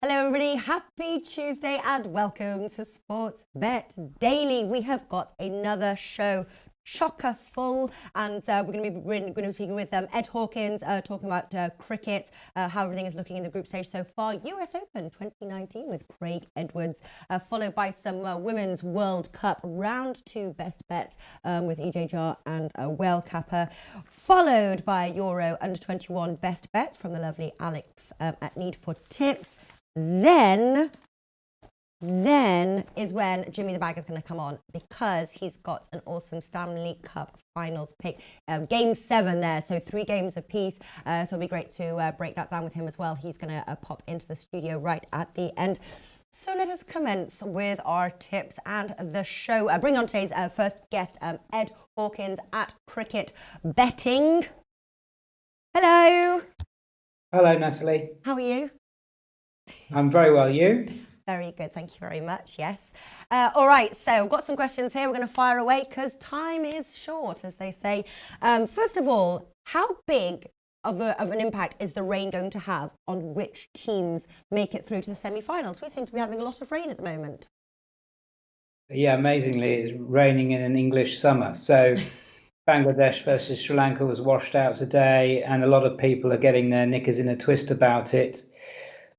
Hello everybody, happy Tuesday and welcome to Sports Bet Daily. We have got another show chocker full and we're going to be speaking with Ed Hawkins, talking about cricket, how everything is looking in the group stage so far. US Open 2019 with Craig Edwards, followed by some Women's World Cup round 2 best bets with EJ Jar and Well Capper, followed by Euro under 21 best bets from the lovely Alex at Need for Tips. Then is when Jimmy the Bag is going to come on, because he's got an awesome Stanley Cup Finals pick. Game 7 there, so 3 games apiece. So it'll be great to break that down with him as well. He's going to pop into the studio right at the end. So let us commence with our tips and the show. Bring on today's first guest, Ed Hawkins at Cricket Betting. Hello. Hello, Natalie. How are you? I'm very well. You? Very good. Thank you very much. Yes. All right. So we've got some questions here. We're going to fire away because time is short, as they say. First of all, how big of an impact is the rain going to have on which teams make it through to the semi-finals? We seem to be having a lot of rain at the moment. Yeah, amazingly, it's raining in an English summer. So Bangladesh versus Sri Lanka was washed out today, and a lot of people are getting their knickers in a twist about it,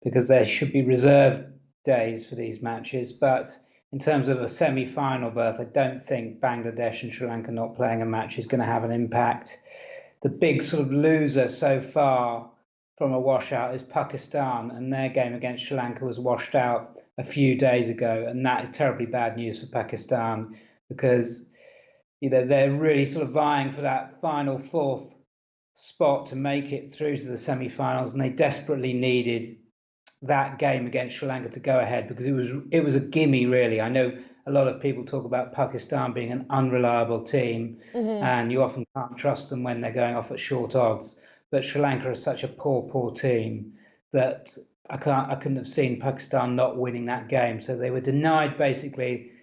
because there should be reserved days for these matches. But in terms of a semi-final berth, I don't think Bangladesh and Sri Lanka not playing a match is going to have an impact. The big sort of loser so far from a washout is Pakistan, and their game against Sri Lanka was washed out a few days ago, and that is terribly bad news for Pakistan, because they're really sort of vying for that final 4th spot to make it through to the semi-finals, and they desperately needed that game against Sri Lanka to go ahead, because it was a gimme, really. I know a lot of people talk about Pakistan being an unreliable team, and you often can't trust them when they're going off at short odds. But Sri Lanka is such a poor team that I couldn't have seen Pakistan not winning that game. So they were denied basically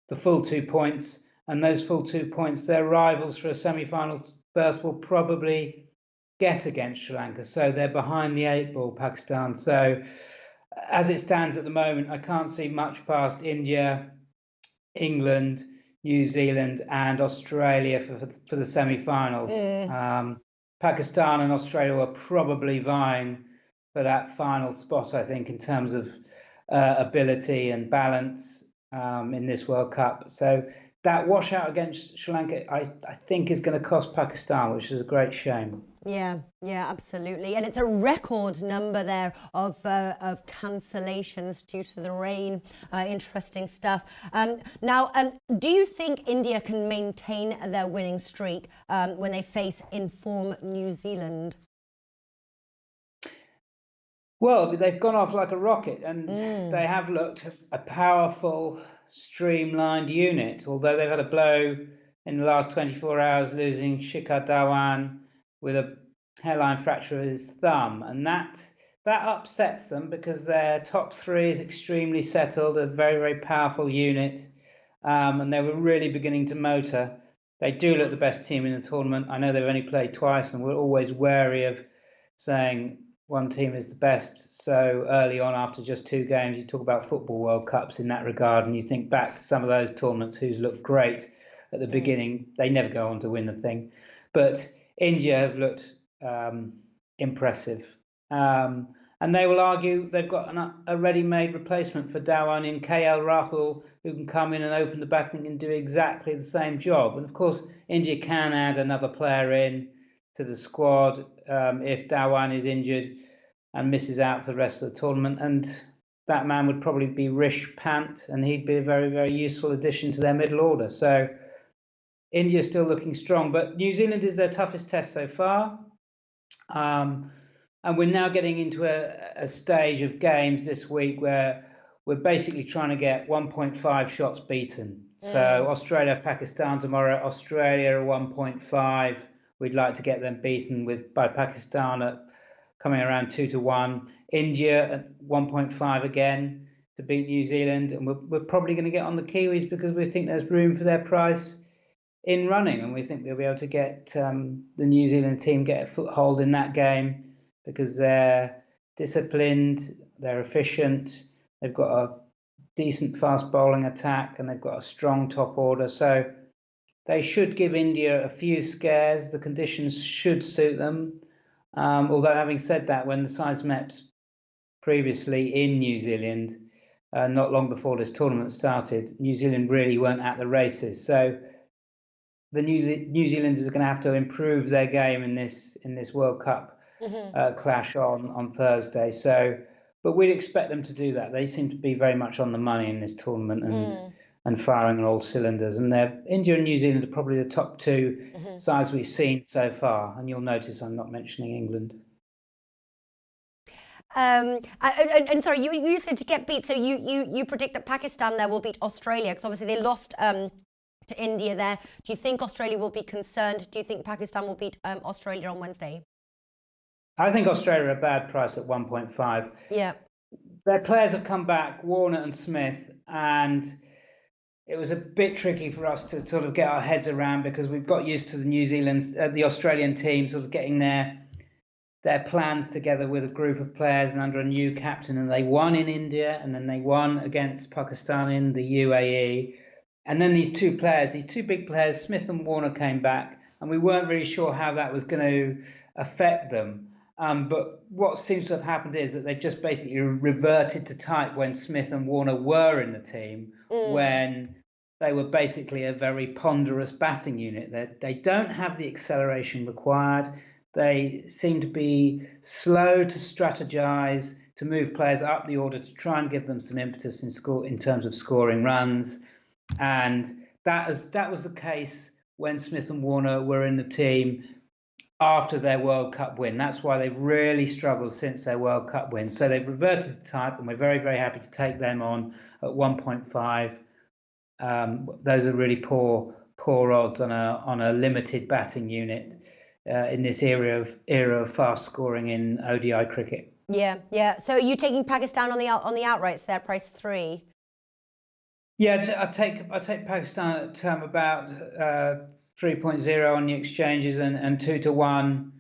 the full 2 points, and those full 2 points, their rivals for a semi-finals berth will probably get against Sri Lanka. So they're behind the 8 ball, Pakistan. So as it stands at the moment, I can't see much past India, England, New Zealand and Australia for the semi-finals. Pakistan and Australia are probably vying for that final spot, I think, in terms of ability and balance in this World Cup. So that washout against Sri Lanka, I think, is going to cost Pakistan, which is a great shame. Yeah, absolutely. And it's a record number there of cancellations due to the rain. Interesting stuff. Now, do you think India can maintain their winning streak when they face in-form New Zealand? Well, they've gone off like a rocket, and they have looked a powerful, streamlined unit, although they've had a blow in the last 24 hours, losing Shikhar Dhawan with a hairline fracture of his thumb, and that upsets them, because their top 3 is extremely settled, a very powerful unit, and they were really beginning to motor. They do look the best team in the tournament. I know they've only played twice, and we're always wary of saying one team is the best so early on after just 2 games. You talk about football World Cups in that regard, and you think back to some of those tournaments who's looked great at the beginning. They never go on to win the thing. But India have looked impressive. And they will argue they've got a ready-made replacement for Dhawan in KL Rahul, who can come in and open the batting and do exactly the same job. And of course, India can add another player in to the squad if Dhawan is injured and misses out for the rest of the tournament. And that man would probably be Rish Pant, and he'd be a very useful addition to their middle order. So India's still looking strong, but New Zealand is their toughest test so far. And we're now getting into a stage of games this week where we're basically trying to get 1.5 shots beaten. So Australia, Pakistan tomorrow. Australia are 1.5. We'd like to get them beaten by Pakistan at coming around 2-1. India at 1.5 again to beat New Zealand. And we're probably going to get on the Kiwis, because we think there's room for their price in running, and we think we'll be able to get the New Zealand team get a foothold in that game, because they're disciplined, they're efficient, they've got a decent fast bowling attack, and they've got a strong top order. So they should give India a few scares. The conditions should suit them. Although having said that, when the sides met previously in New Zealand, not long before this tournament started, New Zealand really weren't at the races. So the New Zealanders are going to have to improve their game in this World Cup clash on Thursday. So, but we'd expect them to do that. They seem to be very much on the money in this tournament and firing on all cylinders. And India and New Zealand are probably the top two sides we've seen so far. And you'll notice I'm not mentioning England. And sorry, you said to get beat. So you predict that Pakistan there will beat Australia, because obviously they lost to India there. Do you think Australia will be concerned? Do you think Pakistan will beat Australia on Wednesday? I think Australia are a bad price at 1.5. Yeah. Their players have come back, Warner and Smith, and it was a bit tricky for us to sort of get our heads around, because we've got used to the Australian team sort of getting their plans together with a group of players and under a new captain, and they won in India, and then they won against Pakistan in the UAE. And then these two big players, Smith and Warner, came back, and we weren't really sure how that was going to affect them. But what seems to have happened is that they just basically reverted to type when Smith and Warner were in the team, when they were basically a very ponderous batting unit. They don't have the acceleration required. They seem to be slow to strategize, to move players up the order, to try and give them some impetus in terms of scoring runs. And that was the case when Smith and Warner were in the team after their World Cup win. That's why they've really struggled since their World Cup win. So they've reverted to type, and we're very, very happy to take them on at 1.5. Those are really poor odds on a limited batting unit in this era of fast scoring in ODI cricket. Yeah. So are you taking Pakistan on the outrights there, price 3? Yeah, I take Pakistan at about 3.0 on the exchanges and 2-1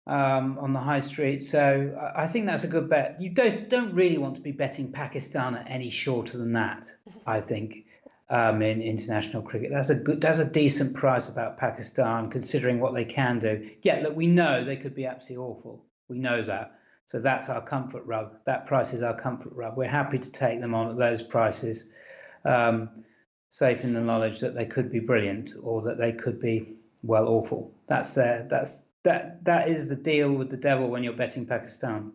on the high street. So I think that's a good bet. You don't really want to be betting Pakistan at any shorter than that, I think, in international cricket. That's a decent price about Pakistan, considering what they can do. Yeah, look, we know they could be absolutely awful. We know that. So that's our comfort rub. That price is our comfort rub. We're happy to take them on at those prices. Safe in the knowledge that they could be brilliant or that they could be, well, awful. That is the deal with the devil when you're betting Pakistan.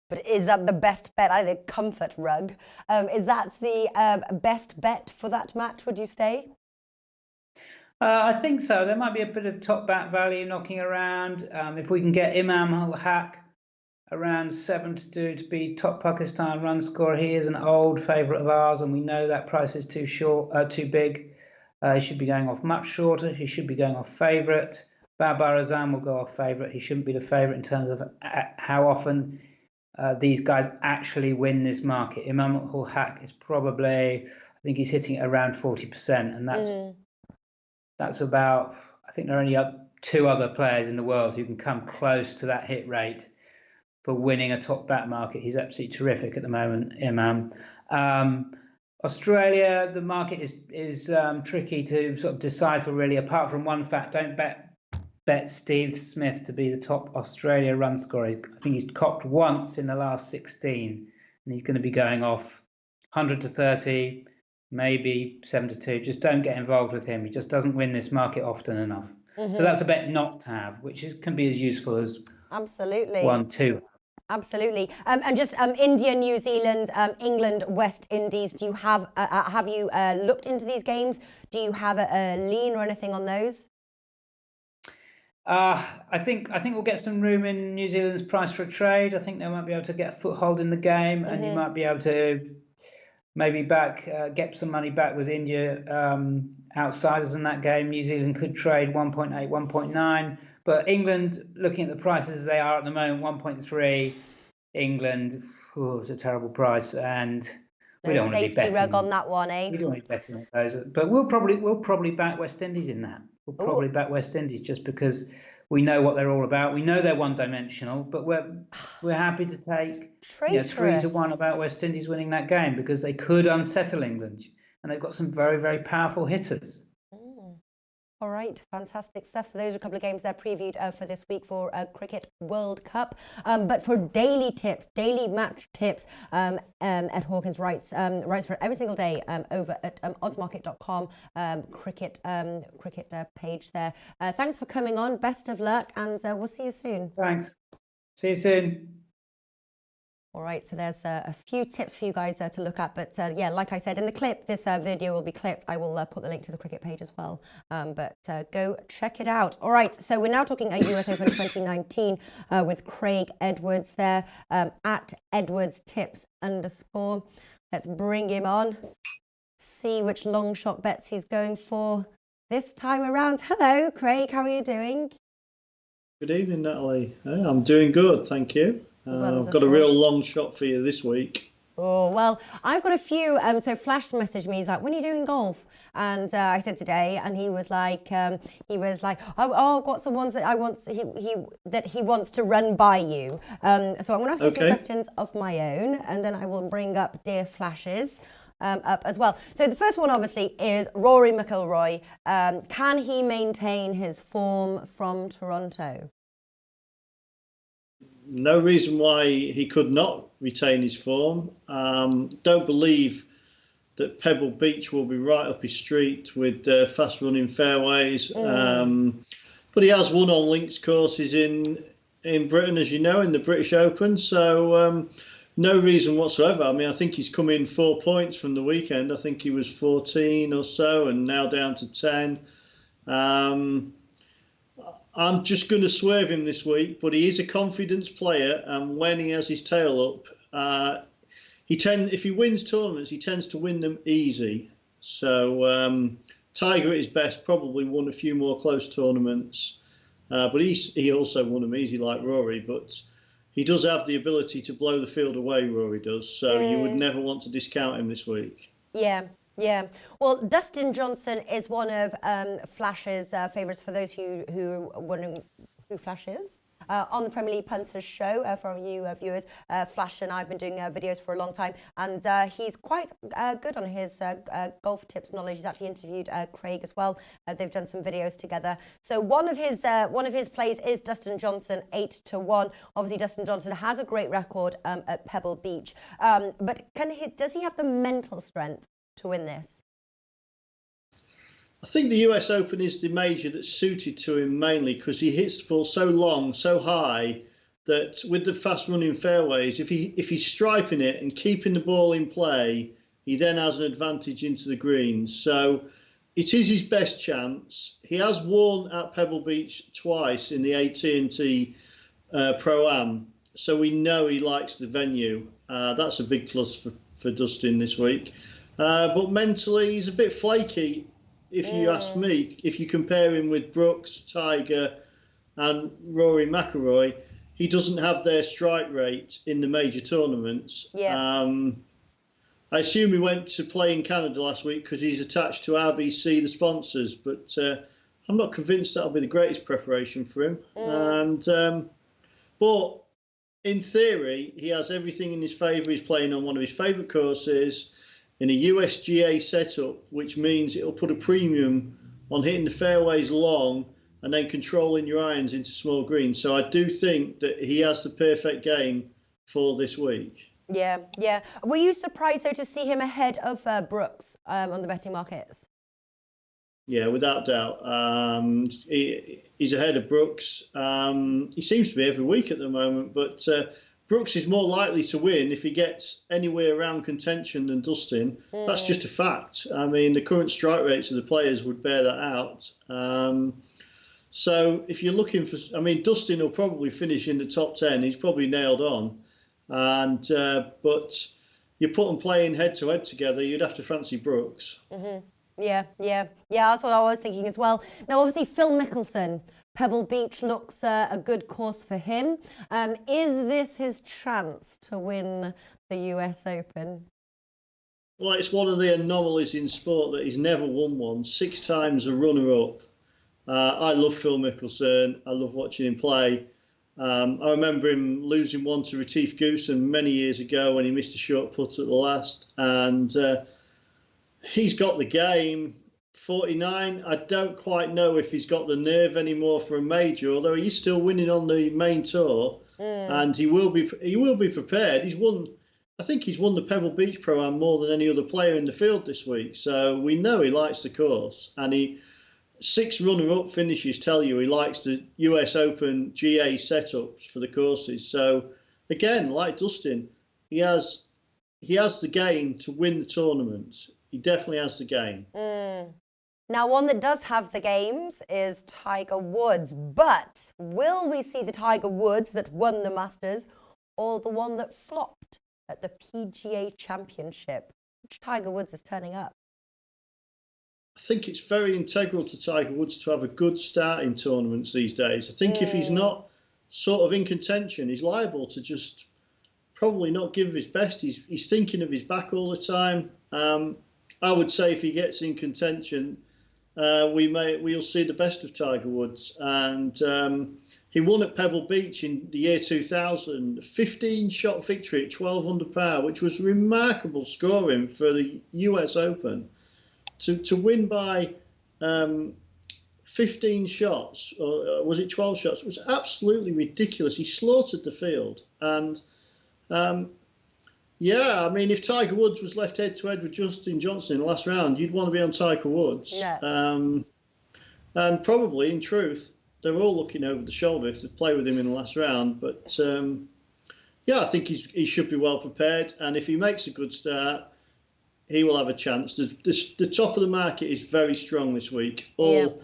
But is that the best bet? I think comfort rug. Is that the best bet for that match, would you say? I think so. There might be a bit of top bat value knocking around. If we can get Imam al-Haq around 7-2 to be top Pakistan run scorer. He is an old favourite of ours, and we know that price is too big. He should be going off much shorter. He should be going off favourite. Babar Azam will go off favourite. He shouldn't be the favourite in terms of how often these guys actually win this market. Imam al-Haq is probably, I think he's hitting it around 40%, and that's about, I think there are only 2 other players in the world who can come close to that hit rate for winning a top bat market. He's absolutely terrific at the moment, Imam. Australia, the market is tricky to sort of decipher, really, apart from one fact. Don't bet Steve Smith to be the top Australia run scorer. I think he's copped once in the last 16, and he's going to be going off 100-30, maybe 7-2. Just don't get involved with him. He just doesn't win this market often enough. So that's a bet not to have, which can be as useful as absolutely 1-2. Absolutely. And just India, New Zealand, England, West Indies. Do you have you looked into these games? Do you have a lean or anything on those? I think we'll get some room in New Zealand's price for a trade. I think they might be able to get a foothold in the game, and you might be able to maybe get some money back with India outsiders in that game. New Zealand could trade 1.8, 1.9. But England, looking at the prices as they are at the moment, 1.3, England, it's a terrible price, and we don't want to be betting. Safety rug on that one, eh? We don't want to be betting on those. But we'll probably back West Indies in that. We'll probably back West Indies just because We know what they're all about. We know they're one-dimensional, but we're happy to take 3-1 about West Indies winning that game because they could unsettle England, and they've got some very, very powerful hitters. All right, fantastic stuff. So those are a couple of games there previewed for this week for Cricket World Cup. But for daily tips, daily match tips, Ed Hawkins writes for every single day over at oddsmarket.com cricket page there. Thanks for coming on. Best of luck, and we'll see you soon. Thanks. See you soon. All right, so there's a few tips for you guys to look at. But yeah, like I said, in the clip, this video will be clipped. I will put the link to the cricket page as well. But go check it out. All right, so we're now talking US Open 2019 with Craig Edwards there at Edwards Tips _. Let's bring him on. See which long shot bets he's going for this time around. Hello, Craig. How are you doing? Good evening, Natalie. I'm doing good, thank you. I've got a real long shot for you this week. Oh, well, I've got a few. So Flash messaged me. He's like, when are you doing golf? And I said today, and he was like, oh, I've got some ones that I want. He wants to run by you. So I'm going to ask you a few questions of my own, and then I will bring up dear Flash's up as well. So the first one, obviously, is Rory McIlroy. Can he maintain his form from Toronto? No reason why he could not retain his form. Don't believe that Pebble Beach will be right up his street with fast running fairways. But he has won on links courses in Britain, as you know, in the British Open. So no reason whatsoever. I mean, I think he's come in 4 points from the weekend. I think he was 14 or so and now down to 10. I'm just going to swerve him this week, but he is a confidence player, and when he has his tail up, if he wins tournaments, he tends to win them easy. So Tiger at his best probably won a few more close tournaments, but he also won them easy like Rory. But he does have the ability to blow the field away, Rory does. So you would never want to discount him this week. Yeah. Yeah, well, Dustin Johnson is one of Flash's favourites for those who are wondering who Flash is. On the Premier League Punters show, for you viewers, Flash and I have been doing videos for a long time, and he's quite good on his golf tips knowledge. He's actually interviewed Craig as well. They've done some videos together. So one of his plays is Dustin Johnson 8-1. Obviously, Dustin Johnson has a great record at Pebble Beach, but does he have the mental strength to win this? I think the US Open is the major that's suited to him mainly because he hits the ball so long, so high, that with the fast running fairways, if he's striping it and keeping the ball in play, he then has an advantage into the greens. So it is his best chance. He has won at Pebble Beach twice in the AT&T Pro-Am, so we know he likes the venue. That's a big plus for Dustin this week. But mentally, he's a bit flaky, if you ask me. If you compare him with Brooks, Tiger and Rory McIlroy, he doesn't have their strike rate in the major tournaments. Yeah. I assume he went to play in Canada last week because he's attached to RBC, the sponsors, but I'm not convinced that'll be the greatest preparation for him. But in theory, he has everything in his favour. He's playing on one of his favourite courses in a USGA setup, which means it'll put a premium on hitting the fairways long and then controlling your irons into small greens. So I do think that he has the perfect game for this week. Yeah, yeah. Were you surprised, though, to see him ahead of Brooks on the betting markets? Yeah, without doubt. He's ahead of Brooks. He seems to be every week at the moment, but Brooks is more likely to win if he gets anywhere around contention than Dustin. That's just a fact. I mean, the current strike rates of the players would bear that out. So if you're looking for, I mean, Dustin will probably finish in the top 10. He's probably nailed on. But you put them playing head to head together, you'd have to fancy Brooks. Yeah. That's what I was thinking as well. Now, obviously, Phil Mickelson, Pebble Beach looks a good course for him. Is this his chance to win the US Open? Well, it's one of the anomalies in sport that he's never won one. 6 times a runner-up. I love Phil Mickelson. I love watching him play. I remember him losing one to Retief Goosen many years ago when he missed a short putt at the last. And he's got the game. 49. I don't quite know if he's got the nerve anymore for a major, although he's still winning on the main tour, and he will be prepared. I think he's won the Pebble Beach Pro-Am more than any other player in the field this week. So we know he likes the course, and 6 runner-up finishes tell you he likes the US Open GA setups for the courses. So again, like Dustin, he has the game to win the tournament. He definitely has the game. Now, one that does have the games is Tiger Woods. But will we see the Tiger Woods that won the Masters or the one that flopped at the PGA Championship? Which Tiger Woods is turning up? I think it's very integral to Tiger Woods to have a good start in tournaments these days. I think if he's not sort of in contention, he's liable to just probably not give his best. He's thinking of his back all the time. I would say if he gets in contention, we'll see the best of Tiger Woods. And he won at Pebble Beach in the year 2000, 15-shot victory at 12 under par, which was remarkable scoring for the US Open. To win by 15 shots, or was it 12 shots, was absolutely ridiculous. He slaughtered the field. And yeah, I mean, if Tiger Woods was left head-to-head with Justin Johnson in the last round, you'd want to be on Tiger Woods. Yeah. And probably, in truth, they're all looking over the shoulder if they play with him in the last round. But yeah, I think he should be well prepared. And if he makes a good start, he will have a chance. The top of the market is very strong this week. All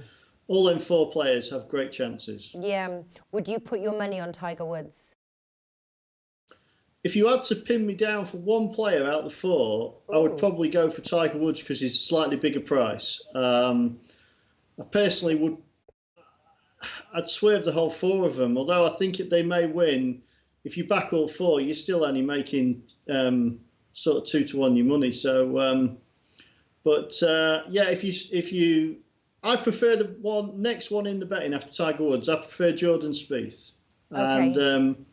them 4 players have great chances. Yeah. Would you put your money on Tiger Woods? If you had to pin me down for one player out of the 4, I would probably go for Tiger Woods because he's a slightly bigger price. I personally I'd swerve the whole 4 of them, although I think if they may win, if you back all 4, you're still only making sort of 2-to-1 your money. So, yeah, I prefer the next one in the betting after Tiger Woods. I prefer Jordan Spieth. Okay. And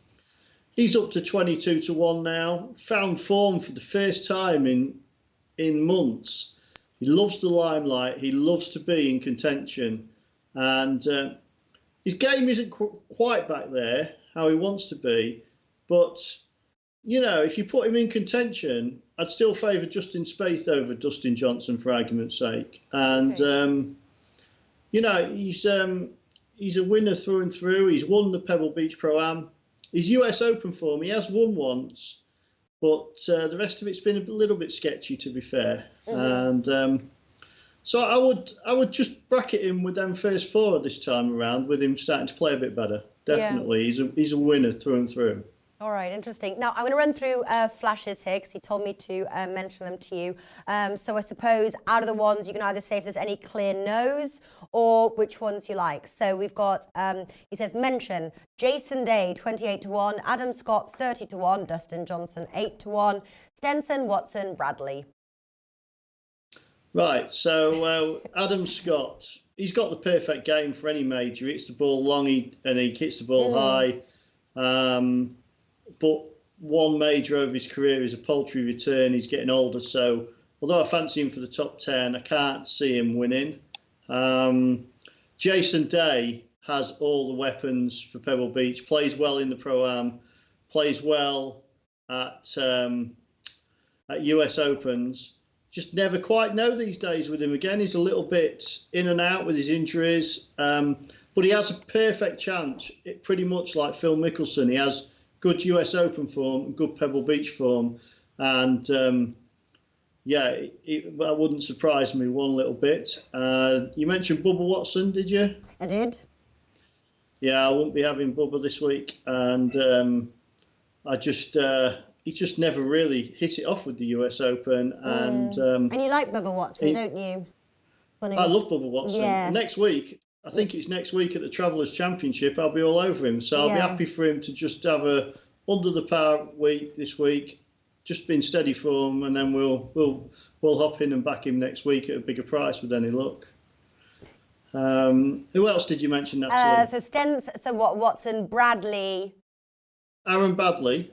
he's up to 22-to-1 now. Found form for the first time in months. He loves the limelight. He loves to be in contention. And his game isn't quite back there, how he wants to be. But, you know, if you put him in contention, I'd still favour Justin Spieth over Dustin Johnson, for argument's sake. And, you know, he's a winner through and through. He's won the Pebble Beach Pro-Am. His US Open form, he has won once, but the rest of it's been a little bit sketchy, to be fair. And so I would just bracket him with them first 4 this time around, with him starting to play a bit better. Definitely, he's a winner through and through. All right, interesting. Now, I'm going to run through flashes here because he told me to mention them to you. So I suppose out of the ones, you can either say if there's any clear no's or which ones you like. So we've got, he says, mention Jason Day, 28-to-1, Adam Scott, 30-to-1, Dustin Johnson, 8-to-1, Stenson, Watson, Bradley. Right, so Adam Scott, he's got the perfect game for any major. He hits the ball long and he hits the ball high. But one major over his career is a paltry return. He's getting older, so although I fancy him for the top 10, I can't see him winning. Jason Day has all the weapons for Pebble Beach, plays well in the Pro-Am, plays well at US Opens. Just never quite know these days with him. Again, he's a little bit in and out with his injuries, but he has a perfect chance, pretty much like Phil Mickelson. He has good US Open form, good Pebble Beach form, and yeah, that wouldn't surprise me one little bit. You mentioned Bubba Watson, did you? I did. Yeah, I won't be having Bubba this week, and he just never really hit it off with the US Open, and you like Bubba Watson, don't you? I love Bubba Watson. Yeah. Next week, I think it's next week at the Travellers Championship, I'll be all over him. So I'll be happy for him to just have a under the par week this week, just be in steady form, and then we'll hop in and back him next week at a bigger price with any luck. Who else did you mention, Natalie? So Watson, Bradley. Aaron Badley.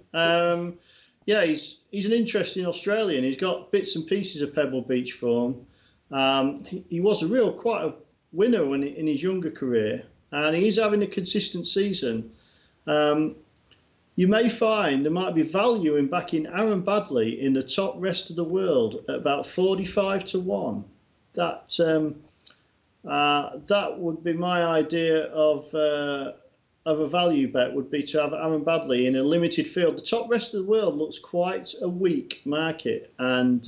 Yeah, he's an interesting Australian. He's got bits and pieces of Pebble Beach form. He was quite a winner in his younger career, and he's having a consistent season. You may find there might be value in backing Aaron Badley in the top rest of the world at about 45 to 1. That would be my idea of a value bet, would be to have Aaron Badley in a limited field. The top rest of the world looks quite a weak market, and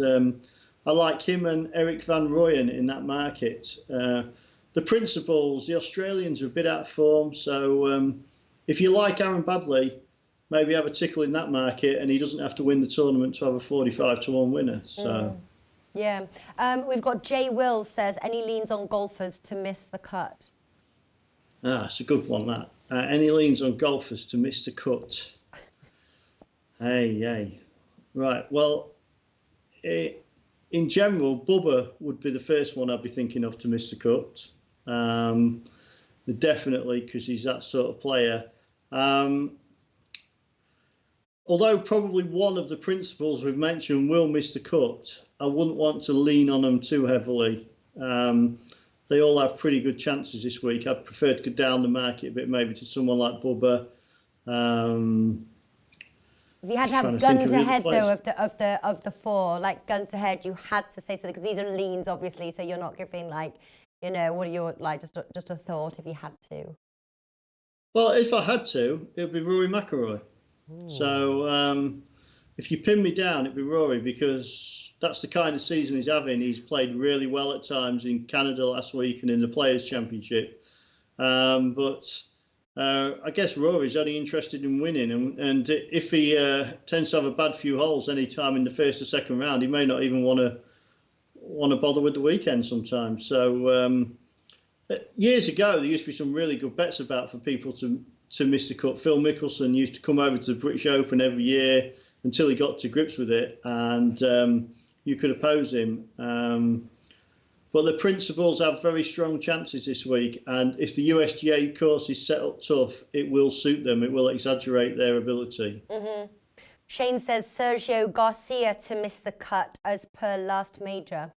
I like him and Eric Van Rooyen in that market. The principals, the Australians are a bit out of form, so if you like Aaron Badley, maybe have a tickle in that market, and he doesn't have to win the tournament to have a 45 to 1 winner. So. Yeah. We've got Jay Wills says, any leans on golfers to miss the cut? It's a good one, that. Any leans on golfers to miss the cut? Hey. Right, well, in general, Bubba would be the first one I'd be thinking of to miss the cut. Definitely, because he's that sort of player. Although probably one of the principals we've mentioned will miss the cut, I wouldn't want to lean on them too heavily. They all have pretty good chances this week. I'd prefer to go down the market a bit, maybe to someone like Bubba. If you had to have gun to head though of the four, like gun to head, you had to say something, because these are leans, obviously. So you're not giving what are your just a thought if you had to. Well, if I had to, it'd be Rory McIlroy. So if you pin me down, it'd be Rory, because that's the kind of season he's having. He's played really well at times in Canada last week and in the Players' Championship. But I guess Rory's only interested in winning. And if he tends to have a bad few holes any time in the first or second round, he may not even want to bother with the weekend sometimes. So years ago, there used to be some really good bets about for people to miss the cut. Phil Mickelson used to come over to the British Open every year until he got to grips with it, and you could oppose him. But the principals have very strong chances this week, and if the USGA course is set up tough, it will suit them. It will exaggerate their ability. Mm-hmm. Shane says Sergio Garcia to miss the cut as per last major.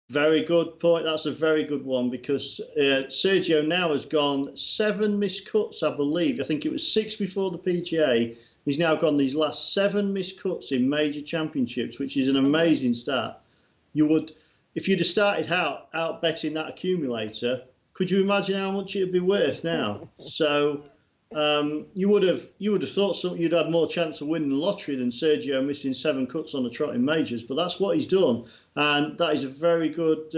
Very good point. That's a very good one, because Sergio now has gone 7 missed cuts, I believe. I think it was 6 before the PGA. He's now gone these last 7 missed cuts in major championships, which is an amazing stat. If you'd have started out betting that accumulator, could you imagine how much it'd be worth now? So you would have thought you'd had more chance of winning the lottery than Sergio missing 7 cuts on the trotting majors, but that's what he's done, and that is a very good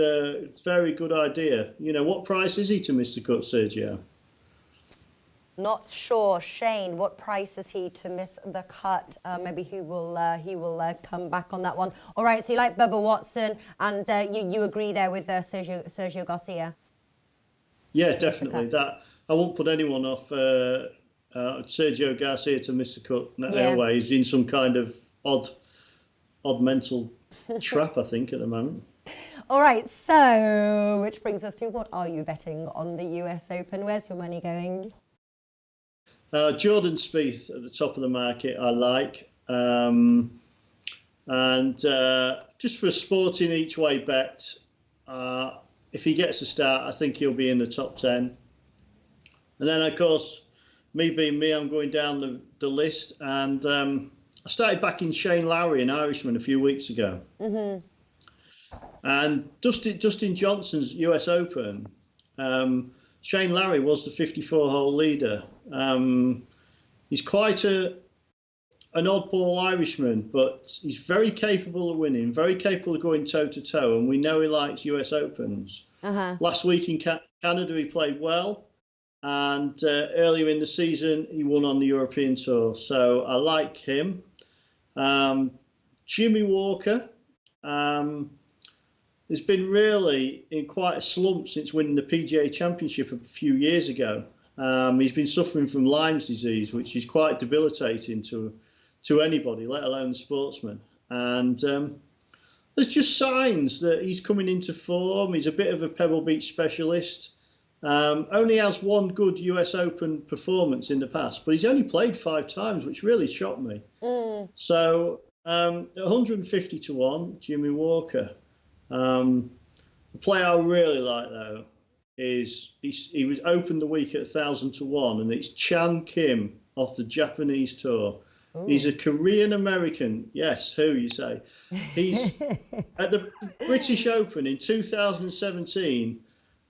idea. What price is he to miss the cut, Sergio? Not sure. Shane, what price is he to miss the cut? Maybe he will come back on that one. All right, so you like Bubba Watson, and you agree there with Sergio Garcia? Yeah, definitely. That I won't put anyone off Sergio Garcia to miss the cut. Anyway, he's in some kind of odd mental trap, I think, at the moment. All right, so which brings us to, what are you betting on the US Open? Where's your money going? Jordan Spieth at the top of the market, I like. And just for a sporting each way bet, if he gets a start, I think he'll be in the top 10. And then, of course, me being me, I'm going down the list. And I started backing Shane Lowry, an Irishman, a few weeks ago. Mm-hmm. And Dustin Johnson's US Open, Shane Lowry was the 54-hole leader. He's quite an oddball Irishman, but he's very capable of winning, very capable of going toe-to-toe, and we know he likes US Opens. Uh-huh. Last week in Canada, he played well, and earlier in the season, he won on the European Tour, so I like him. Jimmy Walker has been really in quite a slump since winning the PGA Championship a few years ago. He's been suffering from Lyme's disease, which is quite debilitating to anybody, let alone the sportsman. And there's just signs that he's coming into form. He's a bit of a Pebble Beach specialist. Only has one good US Open performance in the past, but he's only played 5 times, which really shocked me. So 150 to 1, Jimmy Walker. The player I really like though is he was opened the week at 1,000 to 1, and it's Chan Kim off the Japanese tour. Ooh. He's a Korean American. Yes, who you say? He's at the British Open in 2017.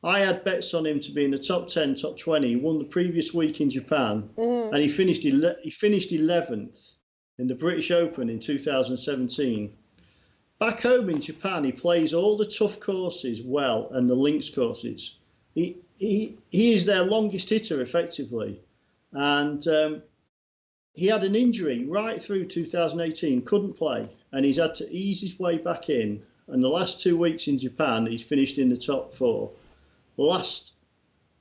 I had bets on him to be in the top 10, top 20. He won the previous week in Japan, and he finished 11th in the British Open in 2017. Back home in Japan, he plays all the tough courses well and the links courses. He is their longest hitter effectively, and he had an injury right through 2018, couldn't play, and he's had to ease his way back in. And the last 2 weeks in Japan, he's finished in the top 4. Last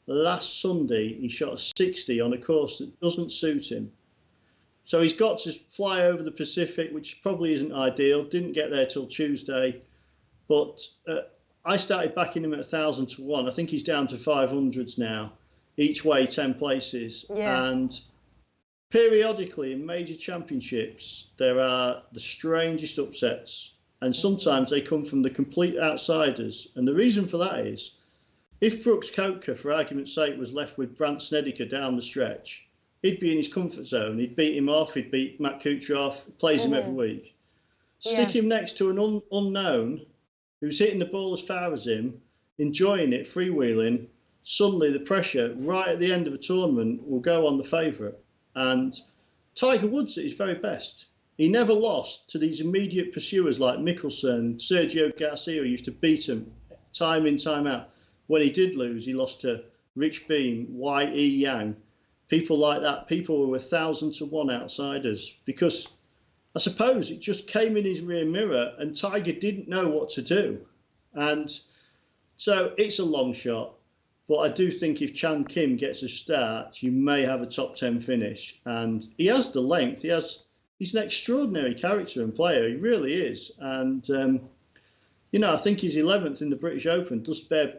Sunday, he shot a 60 on a course that doesn't suit him. So he's got to fly over the Pacific, which probably isn't ideal. Didn't get there till Tuesday, but I started backing him at 1,000 to 1. I think he's down to 500s now, each way 10 places. Yeah. And periodically in major championships, there are the strangest upsets, and sometimes they come from the complete outsiders. And the reason for that is, if Brooks Koepka, for argument's sake, was left with Brandt Snedeker down the stretch, he'd be in his comfort zone. He'd beat him off. He'd beat Matt Kucherov. Plays him every week. Stick him next to an unknown who's hitting the ball as far as him, enjoying it, freewheeling. Suddenly, the pressure right at the end of a tournament will go on the favourite. And Tiger Woods at his very best. He never lost to these immediate pursuers like Mickelson, Sergio Garcia, who used to beat him time in, time out. When he did lose, he lost to Rich Beem, Y.E. Yang, people like that, people who were 1,000 to 1 outsiders, because I suppose it just came in his rear mirror and Tiger didn't know what to do. And so it's a long shot, but I do think if Chan Kim gets a start, you may have a top 10 finish. And he has the length, he's an extraordinary character and player, he really is. And, I think his 11th in the British Open does bear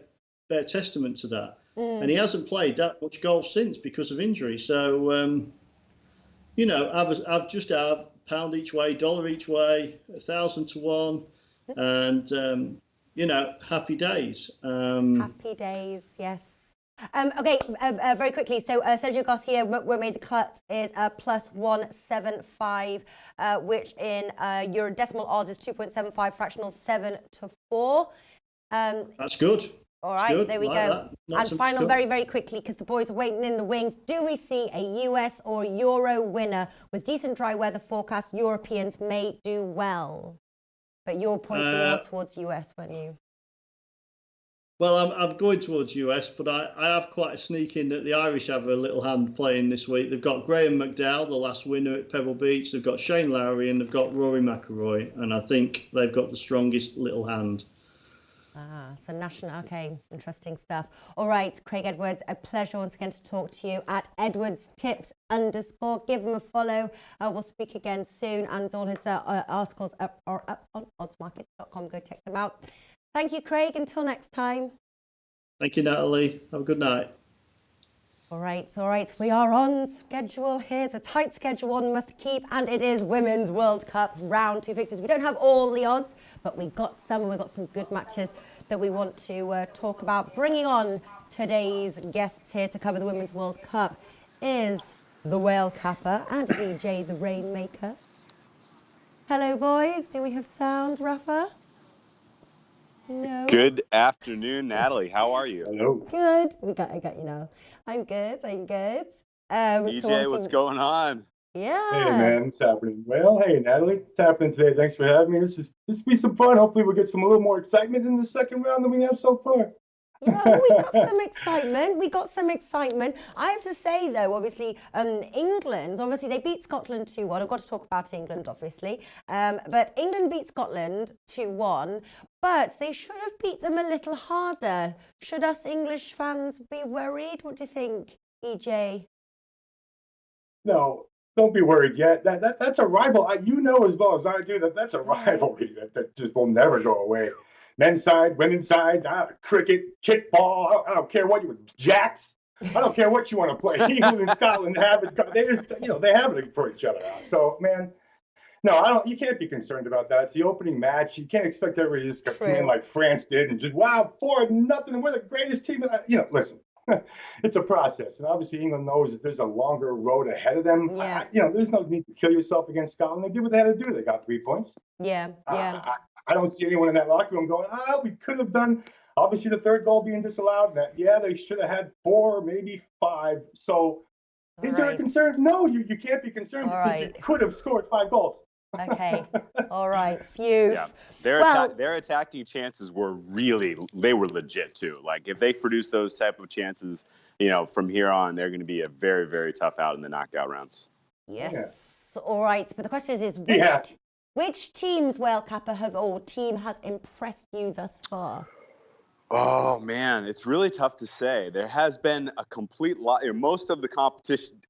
testament to that. And he hasn't played that much golf since because of injury. So, I've just had £1 each way, $1 each way, 1,000 to 1, and happy days. Happy days, yes. Okay, very quickly. So Sergio Garcia, where made the cut, is plus 175, which in Euro decimal odds is 2.75, fractional 7 to 4. That's good. All right, there we go. And final, very, very quickly, because the boys are waiting in the wings. Do we see a US or Euro winner? With decent dry weather forecast, Europeans may do well. But you're pointing more towards US, weren't you? Well, I'm going towards US, but I have quite a sneak in that the Irish have a little hand playing this week. They've got Graham McDowell, the last winner at Pebble Beach. They've got Shane Lowry, and they've got Rory McIlroy. And I think they've got the strongest little hand. So national, okay, interesting stuff. All right, Craig Edwards, a pleasure once again to talk to you at EdwardsTips_. Give him a follow. We'll speak again soon, and all his articles are up on oddsmarket.com. Go check them out. Thank you, Craig. Until next time. Thank you, Natalie. Have a good night. All right. We are on schedule. Here's a tight schedule one must keep, and it is Women's World Cup round 2 fixtures. We don't have all the odds, but we got some, and we've got some good matches that we want to talk about. Bringing on today's guests here to cover the Women's World Cup is the Whale Capper and EJ the Rainmaker. Hello, boys. Do we have sound, Rafa? No. Good afternoon, Natalie. How are you? Hello. Good. I got you now. I'm good. EJ, what's going on? Yeah. Hey, man, what's happening? Well, hey, Natalie, what's happening today? Thanks for having me. This will be some fun. Hopefully, we'll get a little more excitement in the second round than we have so far. Yeah, we got some excitement. I have to say, though, obviously, England, obviously, they beat Scotland 2-1. I've got to talk about England, obviously. But England beat Scotland 2-1, but they should have beat them a little harder. Should us English fans be worried? What do you think, EJ? No, Don't be worried yet. That's a rival. You know as well as I do that's a rivalry that just will never go away. Men's side, women's side, cricket, kickball. I don't care what jacks. I don't care what you want to play. England and Scotland have it. They just, they have it for each other out. So, man, no, you can't be concerned about that. It's the opening match. You can't expect everybody to just come in like France did and just, wow, 4-0. We're the greatest team. Listen, it's a process. And obviously England knows that there's a longer road ahead of them. Yeah. There's no need to kill yourself against Scotland. They did what they had to do. They got 3 points. Yeah. I don't see anyone in that locker room going, we could have done. Obviously, the third goal being disallowed. They should have had 4, maybe 5. So, is there a concern? No, you can't be concerned because you could have scored 5 goals. Okay. All right. Phew. Yeah. Their attacking chances were they were legit too. Like if they produce those type of chances, from here on, they're going to be a very, very tough out in the knockout rounds. Yes. Yeah. All right. But the question is which team's World Cup team has impressed you thus far? Oh man, it's really tough to say. There has been a complete lot. Most of the competition.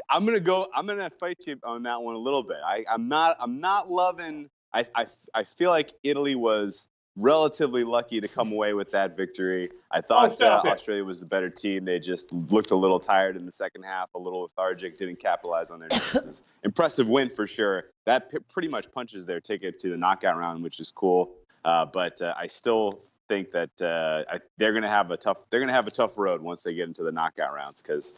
I'm gonna fight you on that one a little bit. I'm not loving. I feel like Italy was relatively lucky to come away with that victory. I thought Australia was the better team. They just looked a little tired in the second half, a little lethargic, didn't capitalize on their chances. Impressive win for sure. That pretty much punches their ticket to the knockout round, which is cool. But I still think that they're going to have a tough road once they get into the knockout rounds because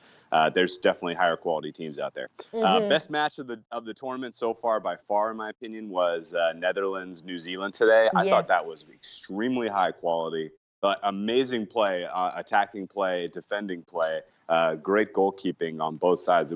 there's definitely higher quality teams out there. Best match of the tournament so far by far, in my opinion, was Netherlands New Zealand today. I thought that was extremely high quality, but amazing play, attacking play, defending play, great goalkeeping on both sides.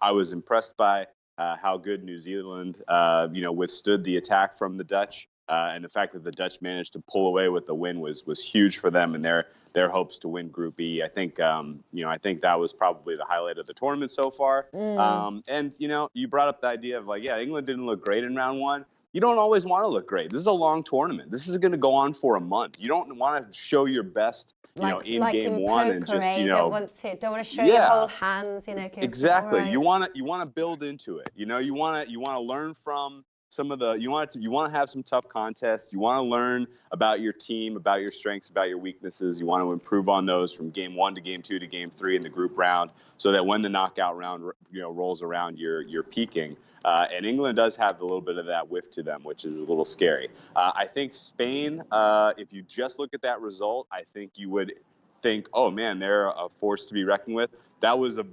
I was impressed by how good New Zealand withstood the attack from the Dutch. And the fact that the Dutch managed to pull away with the win was huge for them and their hopes to win Group E. I think that was probably the highlight of the tournament so far. And you brought up the idea of England didn't look great in round 1. You don't always want to look great. This is a long tournament. This is going to go on for a month. You don't want to show your best. In game 1 and just don't want to show your whole hands. Exactly. Right. You want to build into it. You want to learn from. Some of the you want to have some tough contests. You want to learn about your team, about your strengths, about your weaknesses. You want to improve on those from game 1 to game 2 to game 3 in the group round, so that when the knockout round rolls around, you're peaking. And England does have a little bit of that whiff to them, which is a little scary. I think Spain, if you just look at that result, I think you would think, oh man, they're a force to be reckoned with. That was a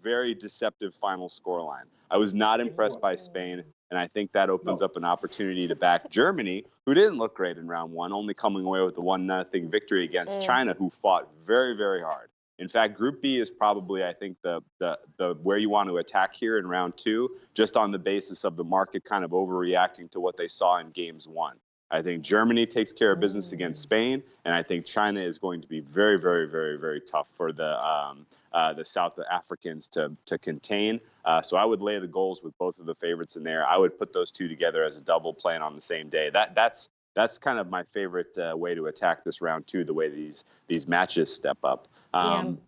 very deceptive final scoreline. I was not impressed by Spain. And I think that opens up an opportunity to back Germany, who didn't look great in round 1, only coming away with the 1-0 victory against China, who fought very, very hard. In fact, Group B is probably, I think, the where you want to attack here in round 2, just on the basis of the market kind of overreacting to what they saw in games 1. I think Germany takes care of business against Spain, and I think China is going to be very, very, very, very tough for the South Africans to contain. So I would lay the goals with both of the favorites in there. I would put those two together as a double playing on the same day. That's kind of my favorite way to attack this round 2, the way these matches step up.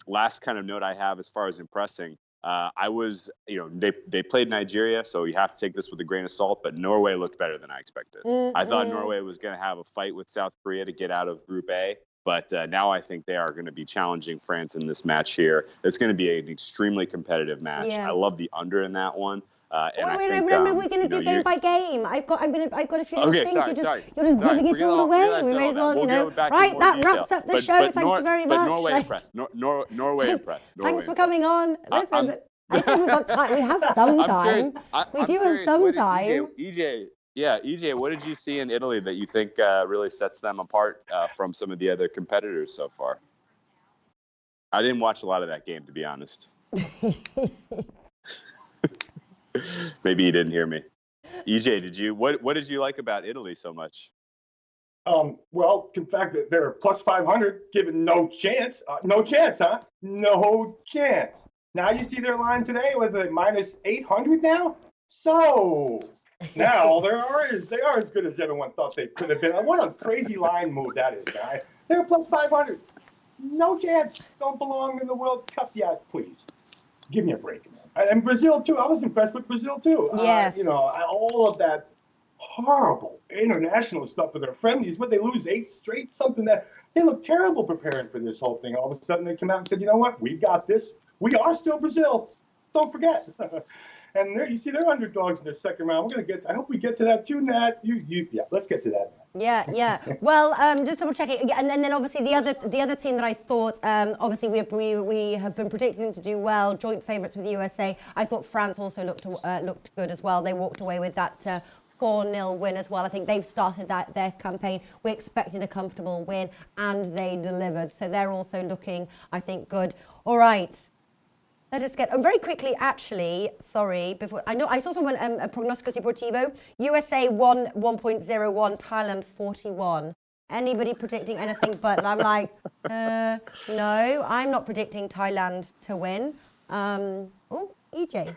Last kind of note I have as far as impressing. They played Nigeria, so you have to take this with a grain of salt, but Norway looked better than I expected. I thought Norway was going to have a fight with South Korea to get out of Group A, but now I think they are going to be challenging France in this match here. It's going to be an extremely competitive match. I love the under in that one. Remember, we're going to do game by game. I've got a few things. You're just giving it all away. We may as well, Right, that wraps up the show. Thank you very much. But Norway impressed. Norway impressed. Thanks for coming on. Listen, I said we've got time. We have some time. We do have some time. EJ, what did you see in Italy that you think really sets them apart from some of the other competitors so far? I didn't watch a lot of that game, to be honest. Maybe you didn't hear me. EJ, did you? What did you like about Italy so much? Well, the fact that they're plus 500, given no chance. No chance, huh? No chance. Now you see their line today with a minus 800 now. So now they are as good as everyone thought they could have been. What a crazy line move that is, guy. They're plus 500. No chance. Don't belong in the World Cup yet, please. Give me a break, man. And Brazil too. I was impressed with Brazil too. Yes. All of that horrible international stuff with their friendlies. What, they lose 8 straight? Something that they look terrible preparing for this whole thing. All of a sudden they come out and said, you know what? We got this. We are still Brazil. Don't forget. And you see, they're underdogs in their second round. I hope we get to that too, Nat. Yeah, let's get to that. Yeah. Well, just double checking, and then obviously the other team that I thought, obviously we have been predicting to do well, joint favourites with the USA. I thought France also looked good as well. They walked away with that 4-0 win as well. I think they've started their campaign. We expected a comfortable win, and they delivered. So they're also looking, I think, good. All right. Let us get very quickly. Actually, sorry. Before I saw someone a Prognostico Deportivo. USA 1.01, Thailand 41. Anybody predicting anything but? And I'm like, no, I'm not predicting Thailand to win. EJ.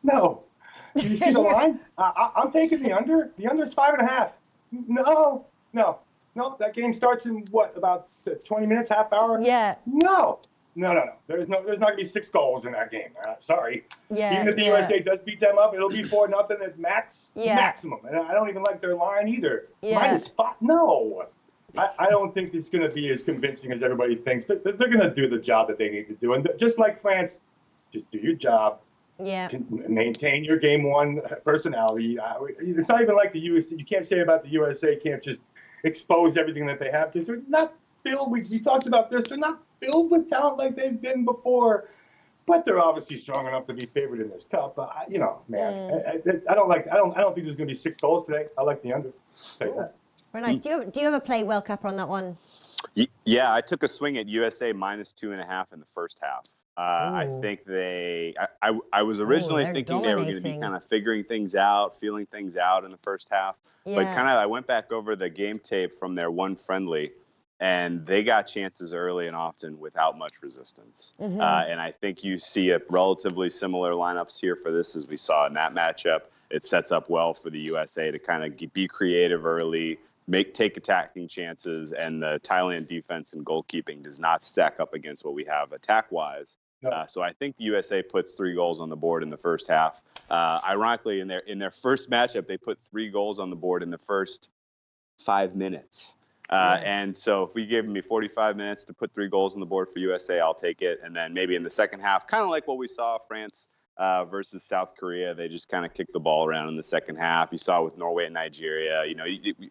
No. Do you see the line? I'm taking the under. The under is 5.5. No. That game starts in what, about 20 minutes, half hour? Yeah. No. There's not going to be 6 goals in that game. Sorry. Yeah. Even if the USA does beat them up, it'll be 4-0 at maximum. And I don't even like their line either. Yeah. -5. No. I don't think it's going to be as convincing as everybody thinks. They're going to do the job that they need to do. And just like France, just do your job. Yeah. Maintain your game one personality. It's not even like the USA. You can't say about the USA can't just expose everything that they have, because they're not filled. We talked about this. They're not filled with talent like they've been before, but they're obviously strong enough to be favored in this cup. I don't think there's going to be 6 goals today. I like the under. Say that. Very nice. Do you have a play well capper on that one? Yeah, I took a swing at USA -2.5 in the first half. I think I was originally thinking they were going to be kind of figuring things out, feeling things out in the first half. Yeah. But I went back over the game tape from their one friendly, and they got chances early and often without much resistance. Mm-hmm. And I think you see a relatively similar lineups here for this as we saw in that matchup. It sets up well for the USA to kind of be creative early, take attacking chances, and the Thailand defense and goalkeeping does not stack up against what we have attack-wise. No. So I think the USA puts 3 goals on the board in the first half. Ironically, in their first matchup, they put 3 goals on the board in the first 5 minutes. And so if we give me 45 minutes to put 3 goals on the board for USA, I'll take it. And then maybe in the second half, kind of like what we saw France versus South Korea, they just kind of kicked the ball around in the second half. You saw with Norway and Nigeria.